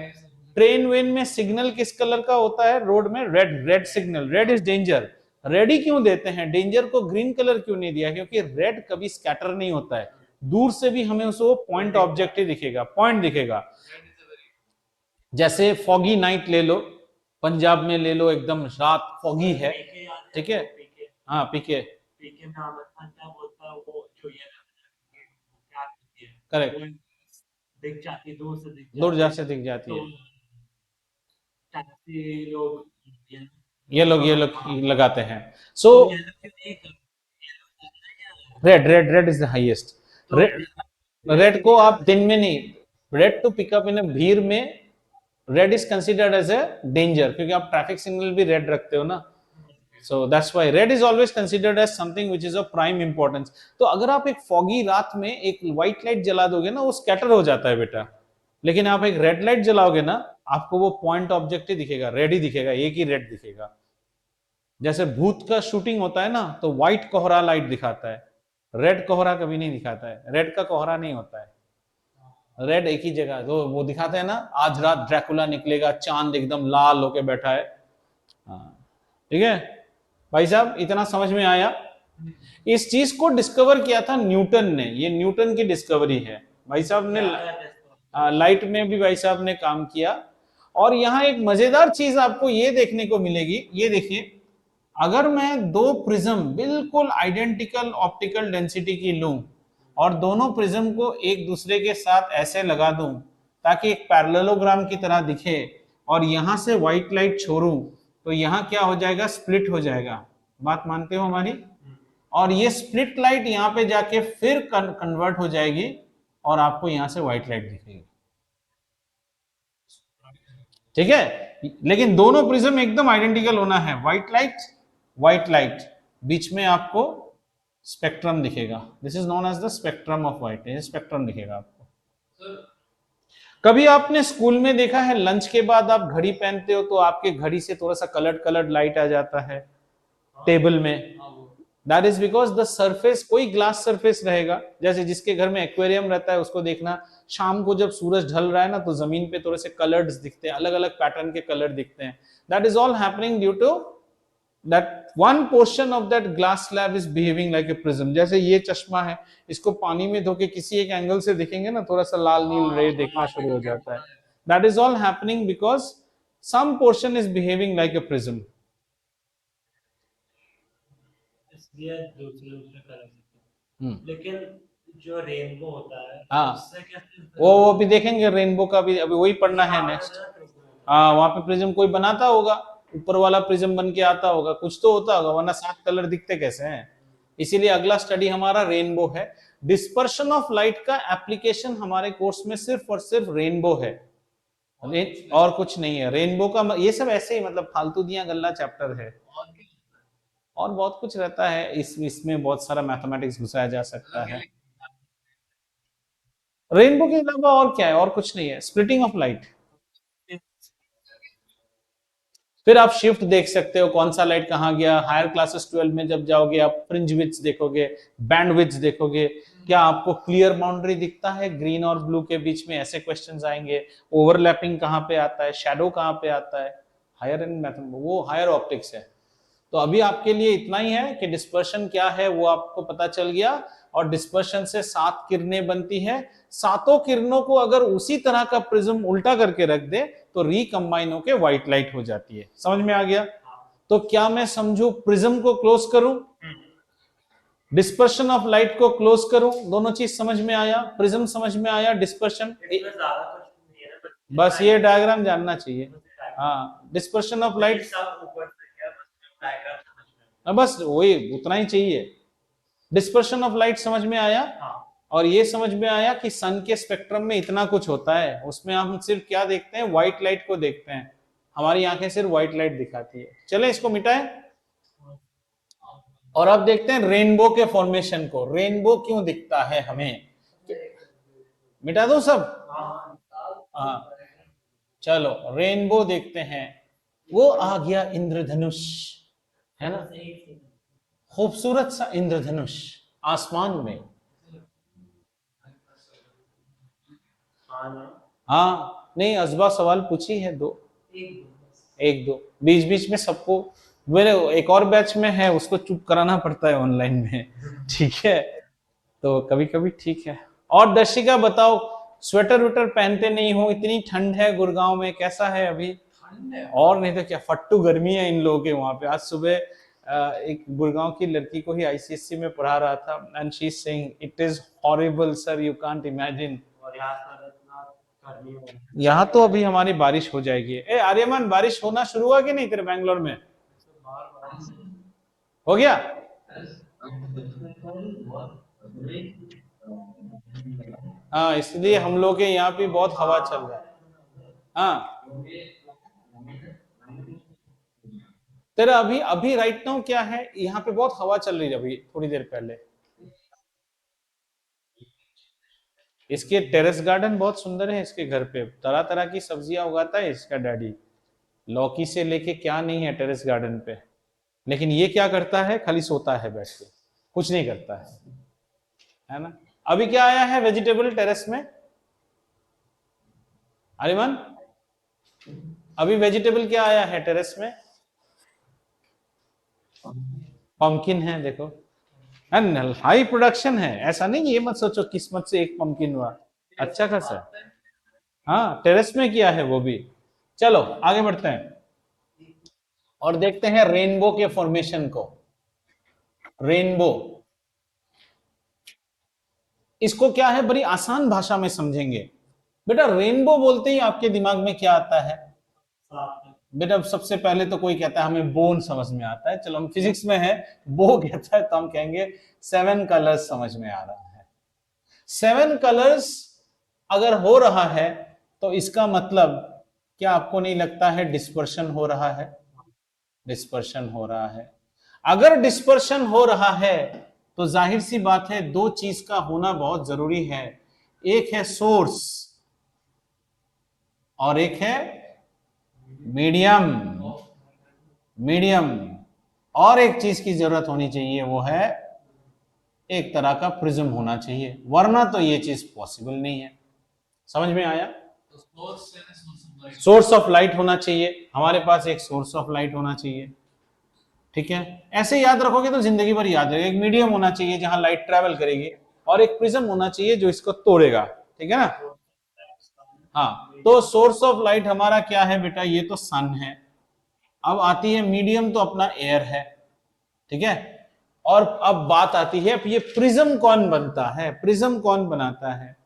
ट्रेन वेन में सिग्नल किस कलर का होता है रोड में, red, red signal, red is danger. Red ही क्यों देते हैं, डेंजर को ग्रीन कलर क्यों नहीं दिया, क्योंकि रेड कभी स्कैटर नहीं होता है, दूर से भी हमें उसको पॉइंट ऑब्जेक्ट ही दिखेगा, पॉइंट दिखेगा। जैसे फॉगी नाइट ले लो, पंजाब में ले लो, एकदम रात फॉगी है, ठीक है, हाँ पीके, करेक्ट, दिख जाती, दूर जा से दिख जाती है, लोग ये लोग लगाते हैं। So red, red, red is the highest. Red, red को आप दिन में नहीं, रेड टू पिकअप इन भीड़ में, red is considered as a danger, क्योंकि आप ट्रैफिक सिग्नल भी रेड रखते हो ना, so that's why red is always considered as something which is of prime importance. तो अगर आप एक फॉगी रात में एक व्हाइट लाइट जला दोगे ना, वो स्कैटर हो जाता है बेटा, लेकिन आप एक रेड लाइट जलाओगे ना, आपको वो पॉइंट ऑब्जेक्ट ही दिखेगा, रेड ही दिखेगा, एक ही रेड दिखेगा। जैसे भूत का शूटिंग होता है ना, तो व्हाइट कोहरा लाइट दिखाता है, रेड कोहरा कभी नहीं दिखाता है, रेड का कोहरा नहीं होता है। रेड एक ही जगह जो वो दिखाते हैं ना, आज रात ड्रैकुला निकलेगा, चांद एकदम लाल होके बैठा है। हाँ, ठीक है भाई साहब, इतना समझ में आया। इस चीज को डिस्कवर किया था न्यूटन ने, ये न्यूटन की डिस्कवरी है भाई साहब ने। लाइट में भी भाई साहब ने काम किया। और यहाँ एक मजेदार चीज आपको ये देखने को मिलेगी, ये देखिए, अगर मैं दो प्रिज्म बिल्कुल आइडेंटिकल ऑप्टिकल डेंसिटी की लूं और दोनों प्रिज्म को एक दूसरे के साथ ऐसे लगा दूं ताकि एक पैरेललोग्राम की तरह दिखे, और यहां से व्हाइट लाइट छोड़ूं, तो यहां क्या हो जाएगा, स्प्लिट हो जाएगा। बात मानते हो हमारी? और ये स्प्लिट लाइट यहाँ पे जाके फिर कन्वर्ट हो जाएगी और आपको यहां से व्हाइट लाइट दिखेगी। ठीक है, लेकिन दोनों प्रिज्म एकदम आइडेंटिकल होना है, व्हाइट लाइट, बीच में आपको स्पेक्ट्रम दिखेगा। This is known as the spectrum of white, ये स्पेक्ट्रम दिखेगा आपको। कभी आपने स्कूल में देखा है लंच के बाद आप घड़ी पहनते हो तो आपके घड़ी से थोड़ा सा कलर्ड लाइट आ जाता है टेबल में? That is because the surface, कोई ग्लास सरफेस रहेगा, जैसे जिसके घर में एक्वेरियम रहता है उसको देखना, शाम को जब सूरज ढल रहा है ना तो जमीन पे थोड़े से कलर्स दिखते हैं, अलग अलग पैटर्न के कलर दिखते हैं। That is all happening due to that one portion of that glass slab is behaving like a prism. जैसे ये चश्मा है, इसको पानी में धो के किसी एक एंगल से देखेंगे ना, थोड़ा सा लाल नील रे देखना शुरू हो जाता है। That is all happening because some portion is behaving like a prism. इसलिए दूसरे कलर, लेकिन जो रेनबो होता है हाँ, उससे कैसे, वो भी देखेंगे, रेनबो का भी अभी वही पढ़ना है नेक्स्ट। हाँ, वहां पे प्रिज्म कोई बनाता होगा, ऊपर वाला प्रिज्म बन के आता होगा, कुछ तो होता होगा, वरना 7 कलर दिखते कैसे हैं। इसीलिए अगला स्टडी हमारा रेनबो है। डिस्पर्शन ऑफ लाइट का एप्लीकेशन हमारे कोर्स में सिर्फ और सिर्फ रेनबो है, और कुछ नहीं है। रेनबो का ये सब ऐसे ही मतलब फालतू दिया गल्ला चैप्टर है, और बहुत कुछ रहता है इसमें बहुत सारा मैथमेटिक्स घुसाया जा सकता है। रेनबो के अलावा और क्या है? और कुछ नहीं है, स्प्लिटिंग ऑफ लाइट। फिर आप शिफ्ट देख सकते हो, कौन सा लाइट कहाँ गया। हायर क्लासेस 12 में जब जाओगे आप फ्रिंज विड्थ देखोगे, बैंड विड्थ देखोगे, क्या आपको क्लियर बाउंड्री दिखता है ग्रीन और ब्लू के बीच में, ऐसे क्वेश्चंस आएंगे। ओवरलैपिंग कहाँ पे आता है, शैडो कहाँ पे आता है, हायर एंड मैथमेटिक्स, वो हायर ऑप्टिक्स है। तो अभी आपके लिए इतना ही है कि डिस्पर्शन क्या है वो आपको पता चल गया, और डिस्पर्शन से 7 किरणें बनती है। 7 किरणों को अगर उसी तरह का प्रिज्म उल्टा करके रख दे तो रिकंबाइन होके व्हाइट लाइट हो जाती है। समझ में आ गया? तो क्या मैं समझू, प्रिज्म को क्लोज करूं, डिस्पर्शन ऑफ लाइट को क्लोज करूं? दोनों चीज समझ में आया, प्रिज्म समझ में आया, डिस्पर्शन, बस ये डायग्राम जानना चाहिए। हाँ, डिस्पर्शन ऑफ लाइट, बस वही उतना ही चाहिए। डिस्पर्शन ऑफ लाइट समझ में आया, और ये समझ में आया कि सन के स्पेक्ट्रम में इतना कुछ होता है, उसमें हम सिर्फ क्या देखते हैं, व्हाइट लाइट को देखते हैं, हमारी आंखें सिर्फ व्हाइट लाइट दिखाती है। चले इसको मिटाएं, और अब देखते हैं रेनबो के फॉर्मेशन को। रेनबो क्यों दिखता है हमें, मिटा दो सब। हाँ, चलो रेनबो देखते हैं। वो आ गया इंद्रधनुष, है ना, खूबसूरत सा इंद्रधनुष आसमान में। हाँ, नहीं अजबा सवाल पूछी है, दो, एक दो बीच बीच में सबको, मेरे एक और बैच में है उसको चुप कराना पड़ता है ऑनलाइन में, ठीक है, तो कभी कभी ठीक है। और दर्शिका बताओ, स्वेटर वेटर पहनते नहीं हो, इतनी ठंड है गुड़गांव में, कैसा है अभी? और नहीं तो क्या, फट्टू गर्मी है इन लोगों के वहां पे। आज सुबह एक गुड़गांव की लड़की को ही आईसीएससी में पढ़ा रहा था, and she is saying it is horrible sir, you can't imagine. यहाँ तो अभी हमारी बारिश हो जाएगी। ए आर्यमान, बारिश होना शुरू हुआ कि नहीं तेरे बैंगलोर में? हो गया? हाँ, इसलिए हम लोग के यहाँ पे बहुत हवा चल रहा है। हाँ, तेरा अभी अभी राइट नाउ क्या है, यहाँ पे बहुत हवा चल रही है अभी थोड़ी देर पहले। इसके टेरेस गार्डन बहुत सुंदर है, इसके घर पे तरह तरह की सब्जियां उगाता है इसका डैडी, लौकी से लेके क्या नहीं है टेरेस गार्डन पे। लेकिन ये क्या करता है, खाली सोता है बैठ के, कुछ नहीं करता है। है ना। अभी क्या आया है वेजिटेबल टेरेस में, आर्यमान, अभी वेजिटेबल क्या आया है टेरेस में? पंपकिन है, देखो, हाई प्रोडक्शन है। ऐसा नहीं, ये मत सोचो किस्मत से एक पंपकिन हुआ, अच्छा खासा। हाँ, टेरेस में किया है वो भी। चलो आगे बढ़ते हैं और देखते हैं रेनबो के फॉर्मेशन को। रेनबो, इसको क्या है, बड़ी आसान भाषा में समझेंगे। बेटा रेनबो बोलते ही आपके दिमाग में क्या आता है? बेटा सबसे पहले तो कोई कहता है हमें बोन समझ में आता है, चलो हम फिजिक्स में है, बो कहता है तो हम कहेंगे 7 कलर्स समझ में आ रहा है। 7 कलर्स अगर हो रहा है तो इसका मतलब क्या आपको नहीं लगता है डिस्पर्शन हो रहा है? डिस्पर्शन हो रहा है। अगर डिस्पर्शन हो रहा है तो जाहिर सी बात है दो चीज का होना बहुत जरूरी है, एक है सोर्स और एक है मीडियम। मीडियम, और एक चीज की जरूरत होनी चाहिए, वो है एक तरह का प्रिज्म होना चाहिए, वरना तो ये चीज पॉसिबल नहीं है। समझ में आया? सोर्स ऑफ लाइट होना चाहिए, हमारे पास एक सोर्स ऑफ लाइट होना चाहिए, ठीक है। ऐसे याद रखोगे तो जिंदगी भर याद रहेगा। एक मीडियम होना चाहिए जहां लाइट ट्रेवल करेगी, और एक प्रिज्म होना चाहिए जो इसको तोड़ेगा, ठीक है ना। हाँ, तो सोर्स ऑफ लाइट हमारा क्या है बेटा? ये तो सन है। अब आती है मीडियम, तो अपना एयर है, ठीक है। और अब बात आती है ये प्रिज्म कौन बनता है, प्रिज्म कौन बनाता है?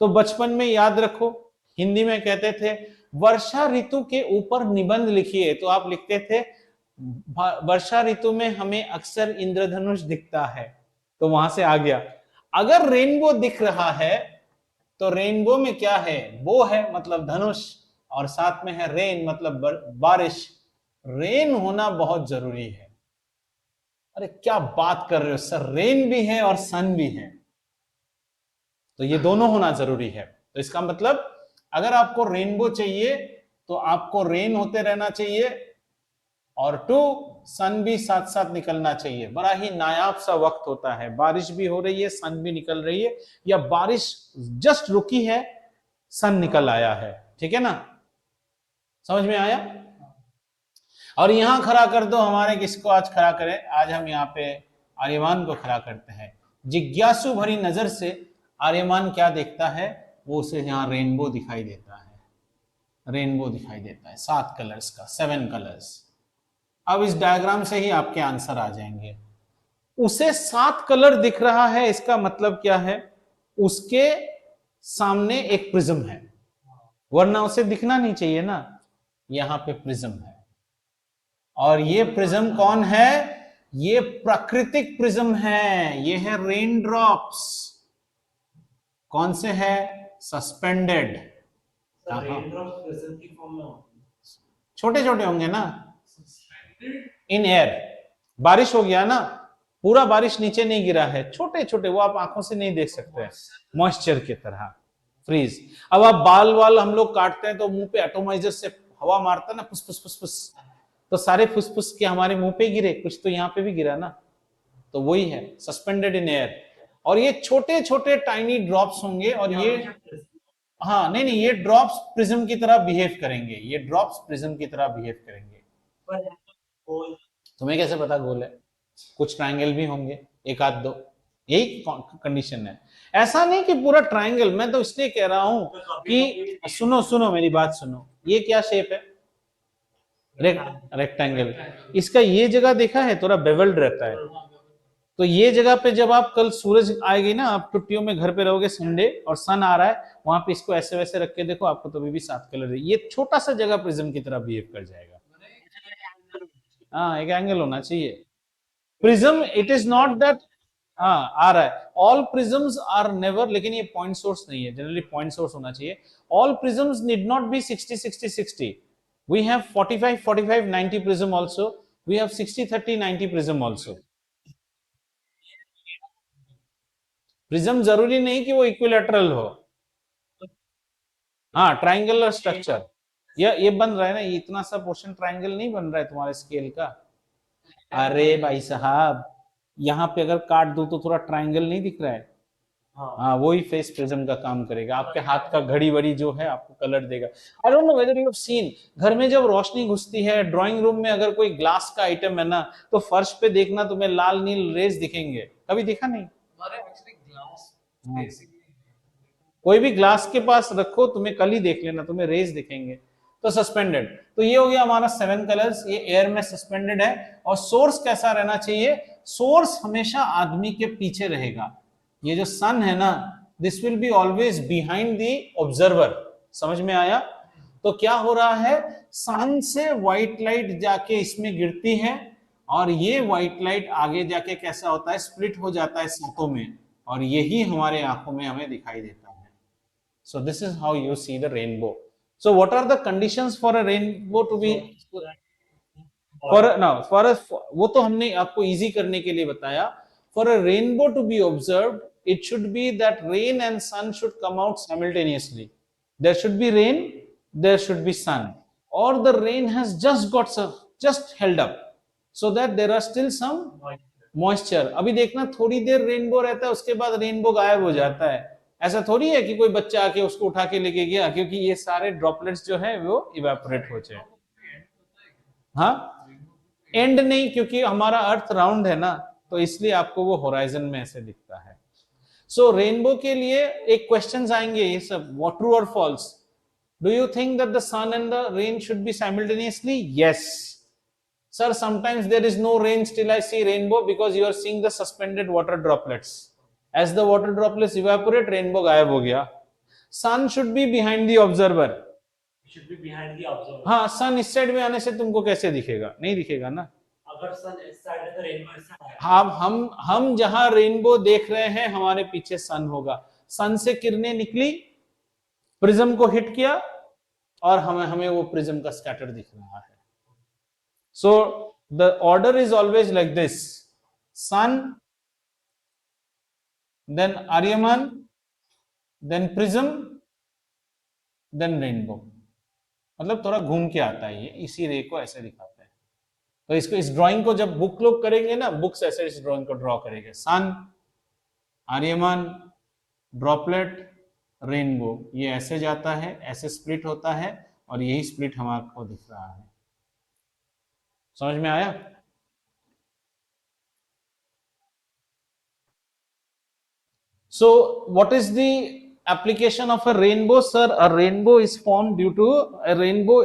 तो बचपन में याद रखो, हिंदी में कहते थे वर्षा ऋतु के ऊपर निबंध लिखिए, तो आप लिखते थे वर्षा ऋतु में हमें अक्सर इंद्रधनुष दिखता है, तो वहां से आ गया। अगर रेनबो दिख रहा है तो रेनबो में क्या है? वो है मतलब धनुष, और साथ में है रेन मतलब बारिश। रेन होना बहुत जरूरी है। अरे क्या बात कर रहे हो सर, रेन भी है और सन भी है, तो ये दोनों होना जरूरी है। तो इसका मतलब अगर आपको रेनबो चाहिए तो आपको रेन होते रहना चाहिए, और टू सन भी साथ साथ निकलना चाहिए। बड़ा ही नायाब सा वक्त होता है, बारिश भी हो रही है, सन भी निकल रही है, या बारिश जस्ट रुकी है, सन निकल आया है, ठीक है ना। समझ में आया? और यहां खड़ा कर दो हमारे, किसको आज खड़ा करें? आज हम यहाँ पे आर्यमान को खड़ा करते हैं। जिज्ञासु भरी नजर से आर्यमान क्या देखता है? वो उसे यहाँ रेनबो दिखाई देता है। रेनबो दिखाई देता है 7 कलर्स का, 7 कलर्स। अब इस डायग्राम से ही आपके आंसर आ जाएंगे। उसे 7 कलर दिख रहा है, इसका मतलब क्या है? उसके सामने एक प्रिज्म है, वरना उसे दिखना नहीं चाहिए ना। यहां पे प्रिज्म है, और ये प्रिज्म कौन है? ये प्राकृतिक प्रिज्म है, ये है रेन ड्रॉप्स। कौन से है? सस्पेंडेड। छोटे छोटे होंगे ना, इन एयर। बारिश हो गया ना, पूरा बारिश नीचे नहीं गिरा है, छोटे छोटे, वो आप आंखों से नहीं देख सकते, मॉइस्चर की तरह फ्रीज। अब आप बाल वाल हम लोग काटते हैं तो मुंह पे एटोमाइजर से हवा मारता है ना, फुस फुस फुस फुस, तो सारे फुसफुस के हमारे मुंह पे गिरे, कुछ तो यहाँ पे भी गिरा ना, तो वही है सस्पेंडेड इन एयर। और ये छोटे छोटे टाइनी ड्रॉप्स होंगे, और ये, हाँ नहीं नहीं, ये ड्रॉप्स प्रिज्म की तरह बिहेव करेंगे, ये ड्रॉप्स प्रिज्म की तरह बिहेव करेंगे। तुम्हें कैसे पता गोल है? कुछ ट्रायंगल भी होंगे, एक आध दो, यही कंडीशन है। ऐसा नहीं कि पूरा ट्रायंगल, मैं तो इसलिए कह रहा हूं कि सुनो सुनो मेरी बात सुनो, ये क्या शेप है? रेक्टेंगल। इसका ये जगह देखा है थोड़ा बेवल्ड रहता है, तो ये जगह पे जब आप कल सूरज आएगी ना, आप छुट्टियों में घर पे रहोगे संडे और सन आ रहा है, वहां पे इसको ऐसे वैसे रख के देखो, आपको तो भी 7 कलर है। ये छोटा सा जगह प्रिज्म की तरह बिहेव कर जाएगा। हाँ, एक एंगल होना चाहिए। Prism, it is not that, हाँ आ रहा है, ऑल प्रिज्म्स आर नेवर, लेकिन ये पॉइंट सोर्स नहीं है, जनरली पॉइंट सोर्स होना चाहिए। All prisms need not be 60 60 60। We have 45 45 90 prism also, we have 60 30 90 prism also। Prism जरूरी नहीं कि वो इक्विलैटरल हो, हाँ ट्रायंगुलर स्ट्रक्चर। ये बन रहा है ना, ये इतना सा पोर्शन ट्रायंगल नहीं बन रहा है तुम्हारे स्केल का। अरे भाई साहब, यहाँ पे अगर काट दूं तो थोड़ा ट्रायंगल नहीं दिख रहा है? हाँ, वही फेस प्रिज्म का काम करेगा। आपके हाथ का घड़ी वड़ी जो है आपको कलर देगा। I don't know whether you have seen, घर में जब रोशनी घुसती है, ड्राइंग रूम में अगर कोई ग्लास का आइटम है ना, तो फर्श पे देखना तुम्हें लाल नील रेज दिखेंगे, कभी देखा नहीं? हमारे एक्चुअली ग्लास हाँ। बेसिकली कोई भी ग्लास के पास रखो, तुम्हें कल ही देख लेना, तुम्हें रेज दिखेंगे। तो सस्पेंडेड, तो ये हो गया हमारा 7 कलर्स, ये एयर में सस्पेंडेड है। और सोर्स कैसा रहना चाहिए? सोर्स हमेशा आदमी के पीछे रहेगा। ये जो सन है ना, this will be always behind the observer. समझ में आया? तो क्या हो रहा है, सन से व्हाइट लाइट जाके इसमें गिरती है, और ये व्हाइट लाइट आगे जाके कैसा होता है, स्प्लिट हो जाता है सातों में, और यही हमारे आंखों में हमें दिखाई देता है। So this is how you see the rainbow. So what are the conditions for a rainbow to be वो तो हमने आपको इजी करने के लिए बताया। For a rainbow to be observed, it should be that rain and sun should come out simultaneously. There should be rain, there should be sun, or the rain has just held up, so that there are still some moisture. अभी देखना, थोड़ी देर rainbow रहता है, उसके बाद rainbow गायब हो जाता है। ऐसा थोड़ी है कि कोई बच्चा आके उसको उठा के लेके गया, क्योंकि ये सारे ड्रॉपलेट्स जो है वो इवेपोरेट हो जाए। हाँ, एंड नहीं, क्योंकि हमारा अर्थ राउंड है ना, तो इसलिए आपको वो होराइजन में ऐसे दिखता है। सो रेनबो के लिए एक क्वेश्चंस आएंगे, ये सब ट्रू और false. Do you think that the sun and the rain should be simultaneously? Yes sir, sometimes there is no rain, still I see rainbow, because you are seeing the suspended water droplets. As the water droplets evaporate, rainbow गायब हो गया। sun should be behind the observer. should be behind the observer. हाँ, sun इस side में आने से तुमको कैसे दिखेगा? नहीं दिखेगा ना। अगर सन इस साइड है तो रेनबो इस साइड है। हाँ, हम जहां रेनबो देख रहे हैं, हमारे पीछे सन होगा। सन से किरणें निकली, प्रिज्म को हिट किया, और हमें वो प्रिज्म का स्कैटर दिख रहा है। So the order is always like this: sun, then Aryaman, then prism, then rainbow. मतलब थोड़ा घूम के आता है, ये इसी रे को ऐसे दिखाते हैं। तो इसको, इस ड्राइंग को जब बुक लोग करेंगे ना, बुक्स ऐसे इस ड्राइंग को ड्रॉ करेंगे। सन, आर्यमान, ड्रॉपलेट, रेनबो, ये ऐसे जाता है, ऐसे स्प्लिट होता है, और यही स्प्लिट हमारे दिख रहा है। समझ में आया? So what is the application of a rainbow, sir? A rainbow is formed due to, a rainbow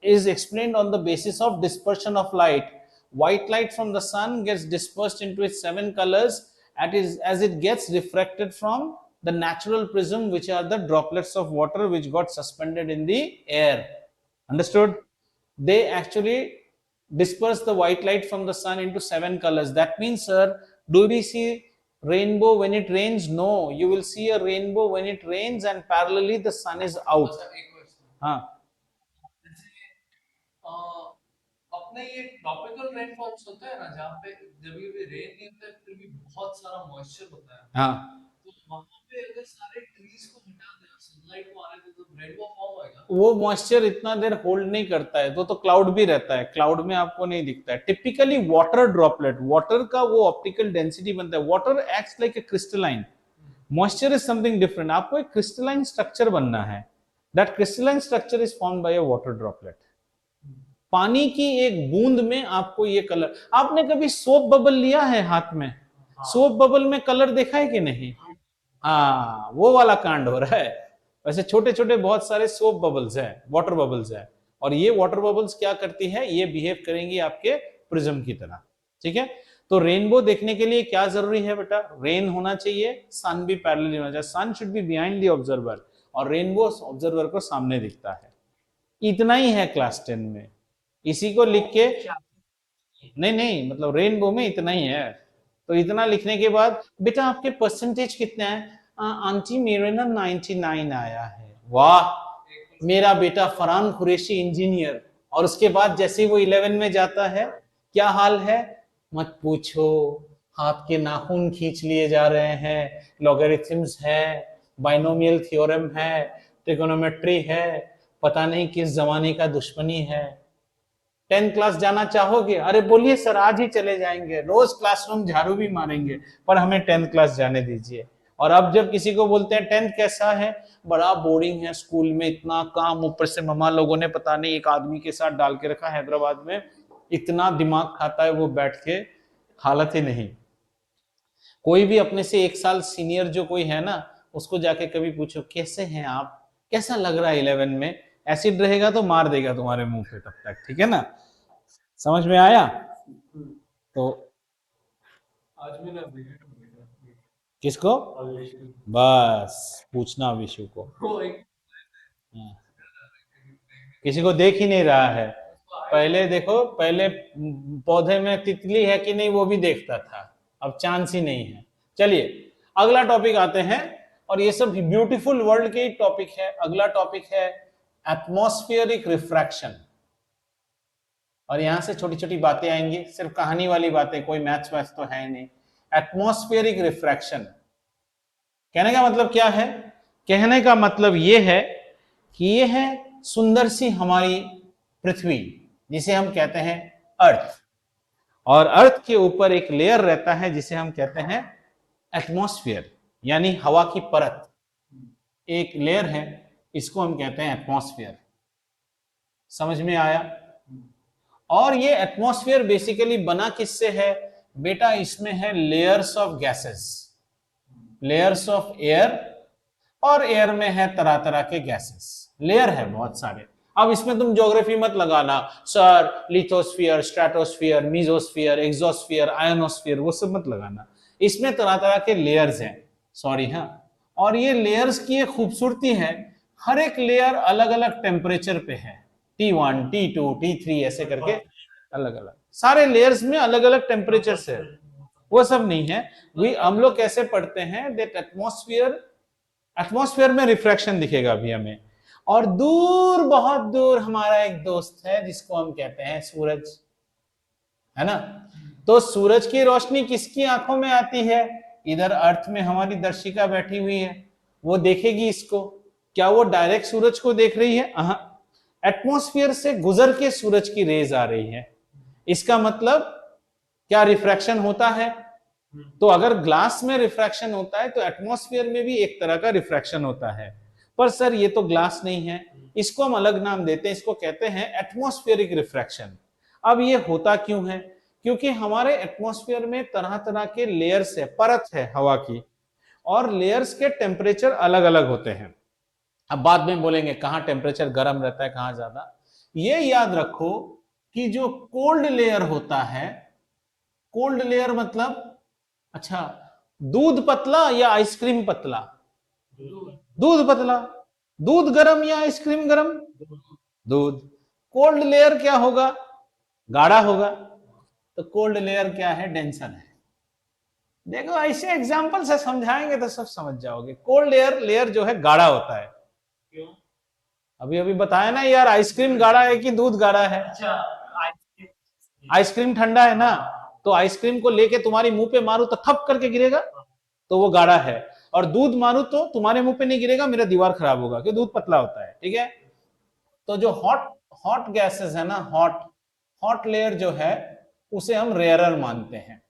is explained on the basis of dispersion of light. White light from the sun gets dispersed into its 7 colors as it gets refracted from the natural prism, which are the droplets of water which got suspended in the air. Understood? They actually disperse the white light from the sun into 7 colors. That means, sir, do we see rainbow when it rains? No, you will see a rainbow when it rains and parallelly the sun is out. एक question, हाँ, जैसे अपने ये tropical rainfalls होता है ना, जहाँ पे जब भी रेन नहीं होता है, फिर भी बहुत सारा मॉइस्चर होता है, हाँ, तो वहाँ पे अगर सारे ट्रीज को हटा दें, सनलाइट को आने दें, तो रेनबो फॉर्म होएगा। वो मॉइस्चर इतना देर होल्ड नहीं करता है, तो क्लाउड भी रहता है, क्लाउड में आपको नहीं दिखता है। टिपिकली वाटर ड्रॉपलेट, वाटर का वो ऑप्टिकल डेंसिटी बनता है, water acts like a crystalline, moisture is something different. आपको एक क्रिस्टलाइन स्ट्रक्चर बनना है, that crystalline structure is formed by a water droplet. पानी की एक बूंद में आपको ये कलर, आपने कभी सोप बबल लिया है हाथ में? सोप बबल में कलर देखा है कि नहीं? हाँ, वो वाला कांड हो रहा है। वैसे छोटे छोटे बहुत सारे सोप बबल्स हैं, वाटर बबल्स हैं, और ये वाटर बबल्स क्या करती है, ये बिहेव करेंगी आपके प्रिज्म की तरह। ठीक है, तो रेनबो देखने के लिए क्या जरूरी है बेटा? रेन होना चाहिए, सन भी पैरेलल होना चाहिए। Sun should be behind the observer, और रेनबो ऑब्जर्वर को सामने दिखता है। इतना ही है क्लास 10 में, इसी को लिख के, नहीं मतलब रेनबो में इतना ही है। तो इतना लिखने के बाद, बेटा आपके परसेंटेज कितने हैं? आंटी मेरे ना 99 आया है। वाह, मेरा बेटा फरहान कुरैशी इंजीनियर। और उसके बाद जैसे ही वो 11 में जाता है, क्या हाल है? मत पूछो, हाथ के नाखून खींच लिए जा रहे हैं, लॉगरिथम्स है, बाइनोमियल थ्योरम है, ट्रिगोनोमेट्री है, पता नहीं किस जमाने का दुश्मनी है। 10th क्लास जाना चाहोगे? अरे बोलिए सर, आज ही चले जाएंगे, रोज क्लासरूम झाड़ू भी मारेंगे, पर हमें 10th क्लास जाने दीजिए। और अब जब किसी को बोलते हैं 10th कैसा है, बड़ा बोरिंग है, स्कूल में इतना काम, ऊपर से मम्मा लोगों ने पता नहीं एक आदमी के साथ डाल के रखा हैदराबाद में, इतना दिमाग खाता है वो बैठ के, हालत ही नहीं। कोई भी अपने से 1 साल सीनियर जो कोई है ना, उसको जाके कभी पूछो कैसे हैं आप, कैसा लग रहा है 11 में, एसिड रहेगा तो मार देगा तुम्हारे मुंह पे तब तक, ठीक है ना। समझ में आया? तो आज मैंने विजिट किया किसको? बस पूछना विशु को, वो एक हाँ। किसी को देख ही नहीं रहा है। पहले देखो, पहले पौधे में तितली है कि नहीं वो भी देखता था, अब चांस ही नहीं है। चलिए अगला टॉपिक आते हैं, और ये सब ब्यूटीफुल वर्ल्ड के टॉपिक है। अगला टॉपिक है एटमॉस्फेरिक रिफ्रैक्शन, और यहां से छोटी छोटी बातें आएंगी, सिर्फ कहानी वाली बातें, कोई मैथ्स वैथ्स तो है नहीं। एटमॉस्फेरिक रिफ्रैक्शन कहने का मतलब क्या है? कहने का मतलब ये है कि ये है सुंदर सी हमारी पृथ्वी, जिसे हम कहते हैं अर्थ, और अर्थ के ऊपर एक लेयर रहता है जिसे हम कहते हैं एटमॉस्फेयर, यानी हवा की परत, एक लेयर है, इसको हम कहते हैं एटमॉस्फेयर। समझ में आया? और ये एटमॉस्फेयर बेसिकली बना किससे है बेटा? इसमें है layers of gases, layers of air, और एयर में है तरह तरह के गैसेस, लेयर है बहुत सारे। अब इसमें तुम ज्योग्राफी मत लगाना, sir lithosphere, stratosphere, mesosphere, exosphere, ionosphere, वो सब मत लगाना। इसमें तरह तरह के लेयर्स हैं, सॉरी, हाँ। और ये लेयर्स की एक खूबसूरती है, हर एक लेयर अलग अलग टेम्परेचर पे है, T1, T2, T3 ऐसे करके अलग अलग, सारे लेयर्स में अलग अलग टेम्परेचर से, वो सब नहीं है। वी हम लोग कैसे पढ़ते हैं दैट एटमॉस्फेयर, एटमॉस्फेयर में रिफ्रैक्शन दिखेगा अभी हमें। और दूर, बहुत दूर हमारा एक दोस्त है जिसको हम कहते हैं सूरज, है ना। तो सूरज की रोशनी किसकी आंखों में आती है? इधर अर्थ में हमारी दर्शिका बैठी हुई है, वो देखेगी इसको। क्या वो डायरेक्ट सूरज को देख रही है? एटमॉस्फेयर से गुजर के सूरज की रेज आ रही है। इसका मतलब क्या रिफ्रैक्शन होता है? तो अगर ग्लास में रिफ्रैक्शन होता है तो एटमॉस्फेयर में भी एक तरह का रिफ्रैक्शन होता है। पर सर ये तो ग्लास नहीं है, इसको हम अलग नाम देते हैं, इसको कहते हैं एटमॉस्फेरिक रिफ्रैक्शन। अब ये होता क्यों है? क्योंकि हमारे एटमॉस्फेयर में तरह तरह के लेयर्स है, परत है हवा की, और लेयर्स के टेम्परेचर अलग अलग होते हैं। अब बाद में बोलेंगे कहां टेम्परेचर गर्म रहता है, कहां ज्यादा। ये याद रखो कि जो कोल्ड लेयर होता है, कोल्ड लेयर मतलब, अच्छा, दूध पतला या आइसक्रीम पतला? दूध पतला। दूध गरम या आइसक्रीम गरम? दूध। कोल्ड लेयर क्या होगा? गाढ़ा होगा। तो कोल्ड लेयर क्या है? डेंसर है। देखो ऐसे एग्जांपल से समझाएंगे तो सब समझ जाओगे। कोल्ड लेयर जो है गाढ़ा होता है। क्यों? अभी अभी बताया ना यार, आइसक्रीम गाढ़ा है कि दूध गाढ़ा है? अच्छा, आइसक्रीम ठंडा है ना, तो आइसक्रीम को लेके तुम्हारी मुंह पे मारू तो थप करके गिरेगा, तो वो गाढ़ा है। और दूध मारू तो तुम्हारे मुंह पे नहीं गिरेगा, मेरा दीवार खराब होगा, क्योंकि दूध पतला होता है, ठीक है। तो जो हॉट हॉट गैसेस है ना, हॉट लेयर जो है, उसे हम रेयरर मानते हैं।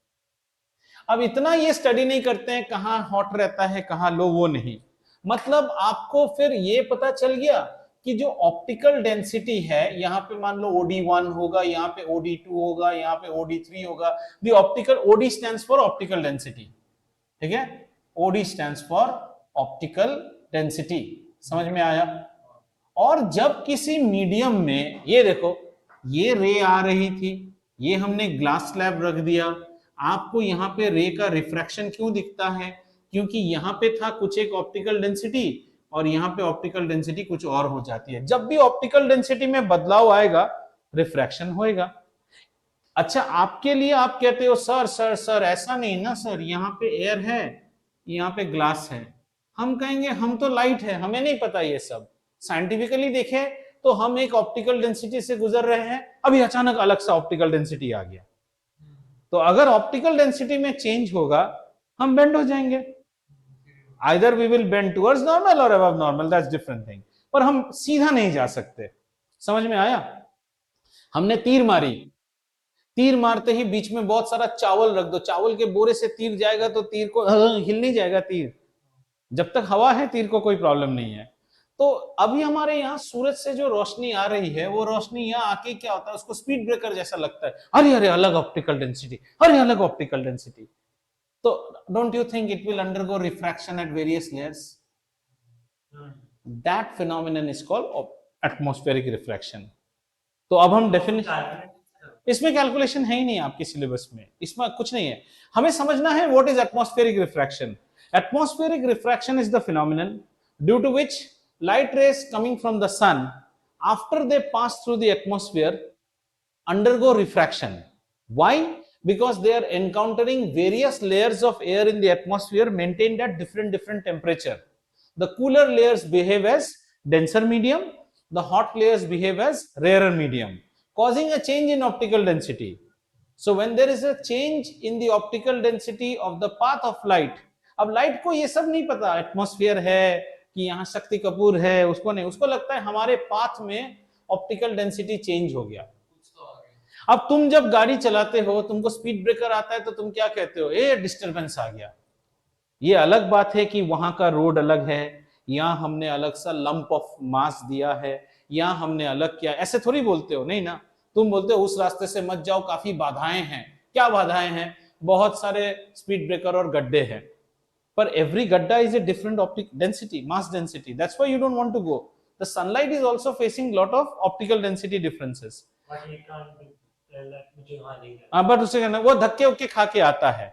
अब इतना ये स्टडी नहीं करते हैं कहां हॉट रहता है कहां लो, वो नहीं। मतलब आपको फिर ये पता चल गया कि जो ऑप्टिकल डेंसिटी है, यहाँ पे मान लो OD1 होगा, यहाँ पे OD2 होगा, यहाँ पे OD3 होगा। दी optical, OD stands for optical density, ठीक है। OD stands for optical density, समझ में आया? और जब किसी मीडियम में, ये देखो, ये रे आ रही थी, ये हमने ग्लास स्लैब रख दिया, आपको यहाँ पे रे का रिफ्रैक्शन क्यों दिखता है? क्योंकि यहाँ पे था कुछ एक ऑप्टिकल डेंसिटी, और यहाँ पे ऑप्टिकल डेंसिटी कुछ और हो जाती है। जब भी ऑप्टिकल डेंसिटी में बदलाव आएगा, रिफ्रैक्शन होएगा। अच्छा, आपके लिए आप कहते हो सर सर सर ऐसा नहीं ना सर, यहाँ पे एयर है, यहाँ पे ग्लास है। हम कहेंगे हम तो लाइट है, हमें नहीं पता ये सब। साइंटिफिकली देखें तो हम एक ऑप्टिकल डेंसिटी से गुजर रहे हैं, अभी अचानक अलग सा ऑप्टिकल डेंसिटी आ गया। तो अगर ऑप्टिकल डेंसिटी में चेंज होगा, हम बेंड हो जाएंगे। Either we will bend towards normal or above normal, that's different thing. पर हम सीधा नहीं जा सकते। समझ में आया? हमने तीर मारी, तीर मारते ही बीच में बहुत सारा चावल रख दो, चावल के बोरे से तीर जाएगा तो तीर को हिल नहीं जाएगा तीर, जब तक हवा है तीर को कोई प्रॉब्लम नहीं है। तो अभी हमारे यहाँ सूरज से जो रोशनी आ रही है वो रोशनी यहाँ आके क्या होता है, उसको स्पीड ब्रेकर जैसा लगता है, अरे अरे अलग ऑप्टिकल डेंसिटी, अरे अलग ऑप्टिकल डेंसिटी। तो don't you think it will undergo refraction at various layers? That phenomenon is called atmospheric refraction. तो अब हम डेफिनेशन, इसमें कैलकुलेशन है ही नहीं आपके सिलेबस में, इसमें कुछ नहीं है। हमें समझना है what is atmospheric refraction. Atmospheric refraction is the phenomenon due to which light rays coming from the sun, after they pass through the atmosphere, undergo refraction. Why? Because they are encountering various layers of air in the atmosphere maintained at different temperature. The cooler layers behave as denser medium, the hot layers behave as rarer medium, causing a change in optical density. So when there is a change in the optical density of the path of light, अब light को ये सब नहीं पता atmosphere है कि यहाँ शक्ति कपूर है, उसको नहीं, उसको लगता है हमारे पाथ में ऑप्टिकल डेंसिटी चेंज हो गया। अब तुम जब गाड़ी चलाते हो, तुमको स्पीड ब्रेकर आता है तो तुम क्या कहते हो, ए डिस्टरबेंस आ गया। ये अलग बात है कि वहां का रोड अलग है, यहाँ हमने अलग सा लंप ऑफ मास दिया है, यहाँ हमने अलग किया, ऐसे थोड़ी बोलते हो, नहीं ना। तुम बोलते हो उस रास्ते से मत जाओ, काफी बाधाएं हैं। क्या बाधाएं हैं? बहुत सारे स्पीड ब्रेकर और गड्ढे हैं। But every gadda is a different optic density, mass density. That's why you don't want to go. The sunlight is also facing lot of optical density differences. But he can't do like मुझे वहाँ नहीं है। हाँ, but उसे कहना वो धक्के उक्के खा के आता है।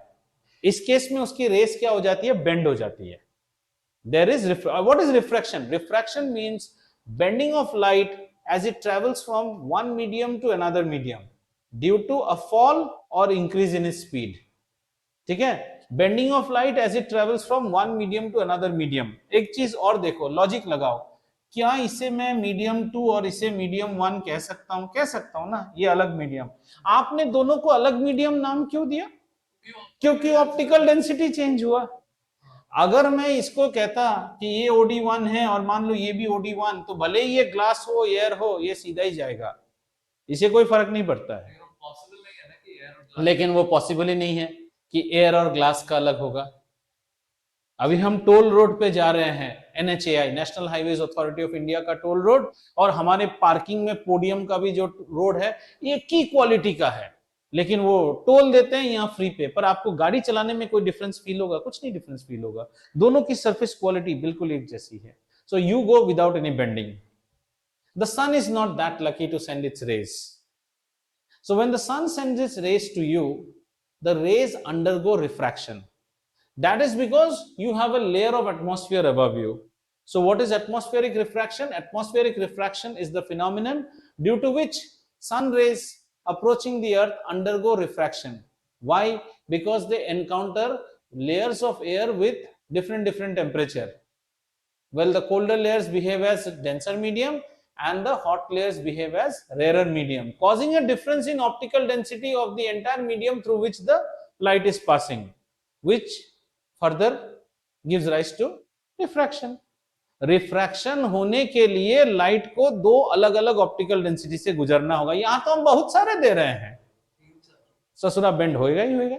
इस केस में उसकी रेस क्या हो जाती है, बेंड हो जाती है। There is what is refraction? Refraction means bending of light as it travels from one medium to another medium due to a fall or increase in its speed. ठीक है, bending of light as it travels from one medium to another medium. एक चीज और देखो, logic लगाओ, क्या इसे मैं मीडियम 2 और इसे मीडियम 1 कह सकता हूं? कह सकता हूं ना, ये अलग मीडियम। आपने दोनों को अलग मीडियम नाम क्यों दिया? क्योंकि ऑप्टिकल डेंसिटी चेंज हुआ। अगर मैं इसको कहता कि ये OD1 है और मान लो ये भी OD1, तो भले ही ये ग्लास हो, एयर हो, ये सीधा ही जाएगा, इसे कोई फर्क नहीं पड़ता है। लेकिन वो पॉसिबल ही नहीं है कि एयर और ग्लास का अलग होगा। अभी हम टोल रोड पे जा रहे हैं, NHAI national highways authority of India का टोल रोड, और हमारे पार्किंग में पोडियम का भी जो रोड है एक ही क्वालिटी का है, लेकिन वो टोल देते हैं यहाँ फ्री पे। पर आपको गाड़ी चलाने में कोई डिफरेंस फील होगा? कुछ नहीं डिफरेंस फील होगा, दोनों की सरफेस क्वालिटी बिल्कुल एक जैसी है। So you go without any bending. The sun is not that lucky to send its rays. So when the sun sends its rays to you, the rays undergo refraction. That is because you have a layer of atmosphere above you. So what is atmospheric refraction? Atmospheric refraction is the phenomenon due to which sun rays approaching the earth undergo refraction. Why? Because they encounter layers of air with different temperature. Well, the colder layers behave as denser medium and the hot layers behave as rarer medium, causing a difference in optical density of the entire medium through which the light is passing, which further gives rise to refraction. Refraction होने के लिए light को दो अलग अलग optical density से गुजरना होगा। यहां तो हम बहुत सारे दे रहे हैं, ससुरा बेंड होएगा ही होएगा।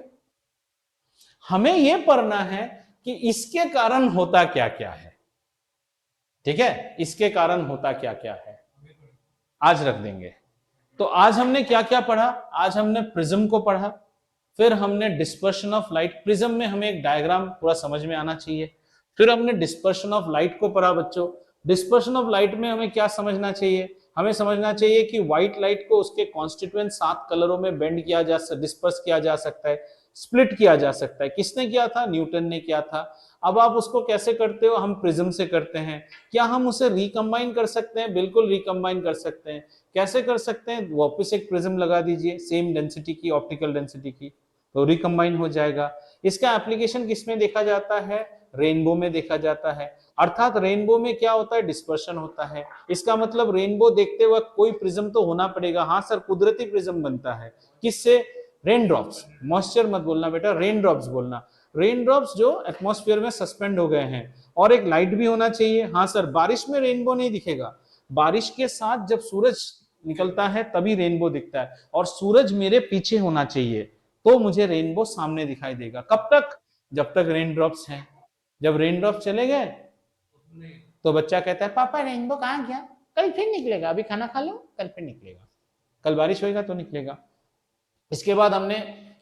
हमें यह पढ़ना है कि इसके कारण होता क्या क्या है। ठीक है, इसके कारण होता क्या क्या है आज रख देंगे। तो आज हमने क्या क्या पढ़ा? आज हमने प्रिज्म को पढ़ा, फिर हमने डिस्पर्शन ऑफ लाइट। प्रिज्म में हमें एक डायग्राम पूरा समझ में आना चाहिए। फिर हमने डिस्पर्शन ऑफ लाइट को पढ़ा बच्चों। डिस्पर्शन ऑफ लाइट में हमें क्या समझना चाहिए? हमें समझना चाहिए कि व्हाइट लाइट को उसके कॉन्स्टिट्यूएंट 7 कलरों में बेंड किया जा सकता, डिस्पर्स किया जा सकता है, स्प्लिट किया जा सकता है। किसने किया था? न्यूटन ने किया था। अब आप उसको कैसे करते हो? हम प्रिज्म से करते हैं। क्या हम उसे रिकम्बाइन कर सकते हैं? बिल्कुल रिकम्बाइन कर सकते हैं। कैसे कर सकते हैं? वापस एक प्रिज्म लगा दीजिए सेम डेंसिटी की, ऑप्टिकल डेंसिटी की, तो रिकम्बाइन हो जाएगा। इसका एप्लीकेशन किसमें देखा जाता है? रेनबो में देखा जाता है। अर्थात रेनबो में क्या होता है? डिस्पर्शन होता है। इसका मतलब रेनबो देखते वक्त कोई प्रिज्म तो होना पड़ेगा। हाँ सर, कुदरती प्रिज्म बनता है। किससे? Rain drops. मॉइस्चर मत बोलना बेटा, रेन ड्रॉप्स बोलना। रेन ड्रॉप्स जो एटमॉस्फेयर में सस्पेंड हो गए हैं। और एक लाइट भी होना चाहिए। हाँ सर, बारिश में रेनबो नहीं दिखेगा। बारिश के साथ जब सूरज निकलता है तभी रेनबो दिखता है, और सूरज मेरे पीछे होना चाहिए तो मुझे रेनबो सामने दिखाई देगा। कब तक? जब तक रेन ड्रॉप्स हैं। जब रेन ड्रॉप चले गए नहीं तो बच्चा कहता है पापा रेनबो कहाँ गया, कल फिर निकलेगा, अभी खाना खा लो कल फिर निकलेगा, कल बारिश होएगा तो निकलेगा। इसके बाद हमने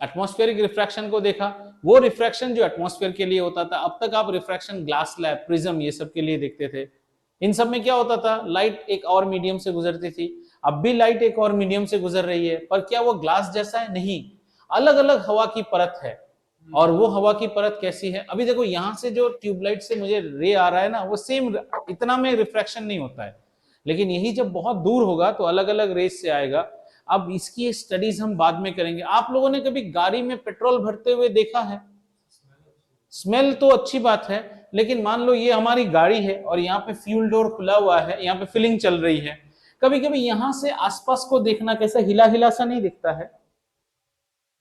एटमॉस्फेरिक रिफ्रैक्शन को देखा, वो रिफ्रैक्शन जो एटमॉस्फेयर के लिए होता था। अब तक आप रिफ्रैक्शन ग्लास स्लैब, प्रिज्म, ये सब के लिए देखते थे। इन सब में क्या होता था, लाइट एक और मीडियम से गुजरती थी। अब भी लाइट एक और मीडियम से गुजर रही है, पर क्या वो ग्लास जैसा है? नहीं, अलग अलग हवा की परत है। और वो हवा की परत कैसी है? अभी देखो यहां से जो ट्यूबलाइट से मुझे रे आ रहा है ना, वो सेम इतना में रिफ्रैक्शन नहीं होता है, लेकिन यही जब बहुत दूर होगा तो अलग अलग रेज से आएगा। अब इसकी स्टडीज हम बाद में करेंगे। आप लोगों ने कभी गाड़ी में पेट्रोल भरते हुए देखा है? स्मेल तो अच्छी बात है, लेकिन मान लो ये हमारी गाड़ी है और यहाँ पे फ्यूल डोर खुला हुआ है, यहाँ पे फिलिंग चल रही है। कभी कभी यहां से आसपास को देखना कैसा हिला हिला सा नहीं दिखता है?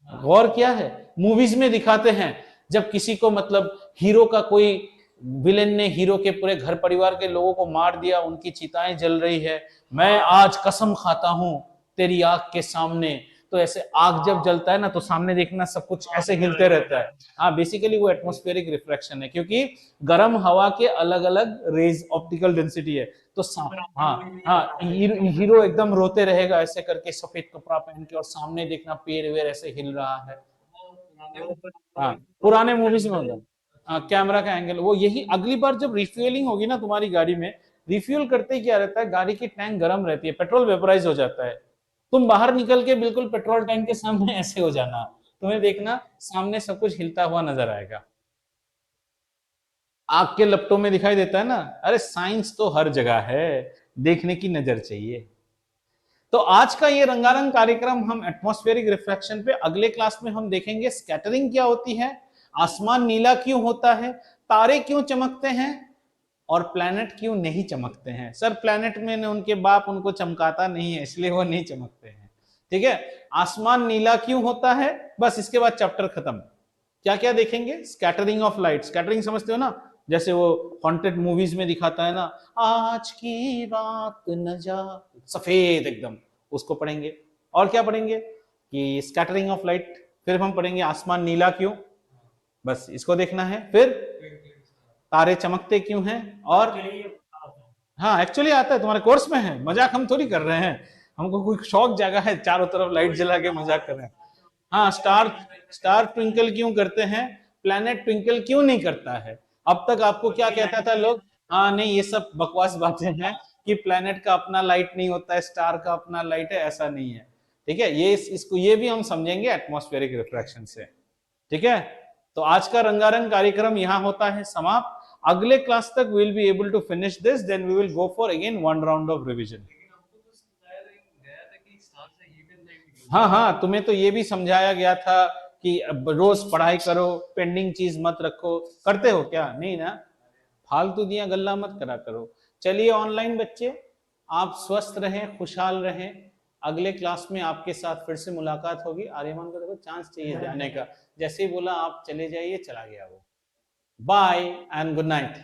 गौर किया है? मूवीज में दिखाते हैं जब किसी को, मतलब हीरो का कोई विलेन ने हीरो के पूरे घर परिवार के लोगों को मार दिया, उनकी चिताएं जल रही है, मैं आज कसम खाता हूं तेरी आग के सामने, तो ऐसे आग जब जलता है ना तो सामने देखना सब कुछ ऐसे हिलते रहता है। हाँ, बेसिकली वो एटमॉस्फेरिक रिफ्रैक्शन है, क्योंकि गर्म हवा के अलग अलग रेज, ऑप्टिकल डेंसिटी है। तो हाँ, हीरो एकदम रोते रहेगा ऐसे करके सफेद कपड़ा पहन के, और सामने देखना पेड़ वेड़ ऐसे हिल रहा है। हाँ, पुराने मूवीज में होता है। कैमरा का एंगल, वो यही अगली बार जब रिफ्यूलिंग होगी ना तुम्हारी गाड़ी में, रिफ्यूल करते ही क्या रहता है, गाड़ी की टैंक गर्म रहती है, पेट्रोल वेपराइज हो जाता है। तुम बाहर निकल के बिल्कुल पेट्रोल टैंक के सामने ऐसे हो जाना, तुम्हें देखना सामने सब कुछ हिलता हुआ नजर आएगा। आग के लपटों में दिखाई देता है ना। अरे साइंस तो हर जगह है, देखने की नजर चाहिए। तो आज का ये रंगारंग कार्यक्रम हम एटमॉस्फेरिक रिफ्रैक्शन पे, अगले क्लास में हम देखेंगे स्कैटरिंग क्या होती है, आसमान नीला क्यों होता है, तारे क्यों चमकते हैं, और प्लैनेट क्यों नहीं चमकते हैं। सर प्लैनेट में ने उनके बाप उनको चमकाता नहीं है, इसलिए वो नहीं चमकते हैं। ठीक है, आसमान नीला क्यों होता है, बस इसके बाद चैप्टर खत्म। क्या क्या देखेंगे? Scattering of light. स्कैटरिंग समझते हो ना, जैसे वो हॉन्टेड मूवीज में दिखाता है ना, आज की रात न जा, सफेद एकदम, उसको पढ़ेंगे। और क्या पढ़ेंगे कि स्कैटरिंग ऑफ लाइट। फिर हम पढ़ेंगे आसमान नीला क्यों, बस इसको देखना है। फिर तारे चमकते क्यों हैं, और हाँ एक्चुअली आता है, तुम्हारे कोर्स में है, मजाक हम थोड़ी कर रहे हैं, हमको कोई शौक जागा है, चारों तरफ लाइट जला के मजाक कर रहे हैं। हाँ, स्टार ट्विंकल क्यों करते हैं, प्लैनेट ट्विंकल क्यों नहीं करता है। अब तक आपको क्या कहता था लोग, हाँ नहीं ये सब बकवास बातें हैं कि प्लैनेट का अपना लाइट नहीं होता है, स्टार का अपना लाइट है, ऐसा नहीं है। ठीक है, इसको ये भी हम समझेंगे एटमॉस्फेरिक रिफ्रैक्शन से। ठीक है, तो आज का रंगारंग कार्यक्रम यहाँ होता है समाप्त। अगले क्लास तक we will be able to finish this, then we will go for again one round of revision. हाँ हाँ, तुम्हें तो ये भी समझाया गया था कि रोज पढ़ाई करो, पेंडिंग चीज मत रखो। करते हो क्या? नहीं ना, फालतू दिया गल्ला मत करा करो। चलिए ऑनलाइन बच्चे, आप स्वस्थ रहें, खुशहाल रहें। अगले क्लास में आपके साथ फिर से मुलाकात होगी। आर्यमान को देखो चांस चाहिए जाने का, जैसे ही बोला आप चले जाइए, चला गया वो। Bye and good night.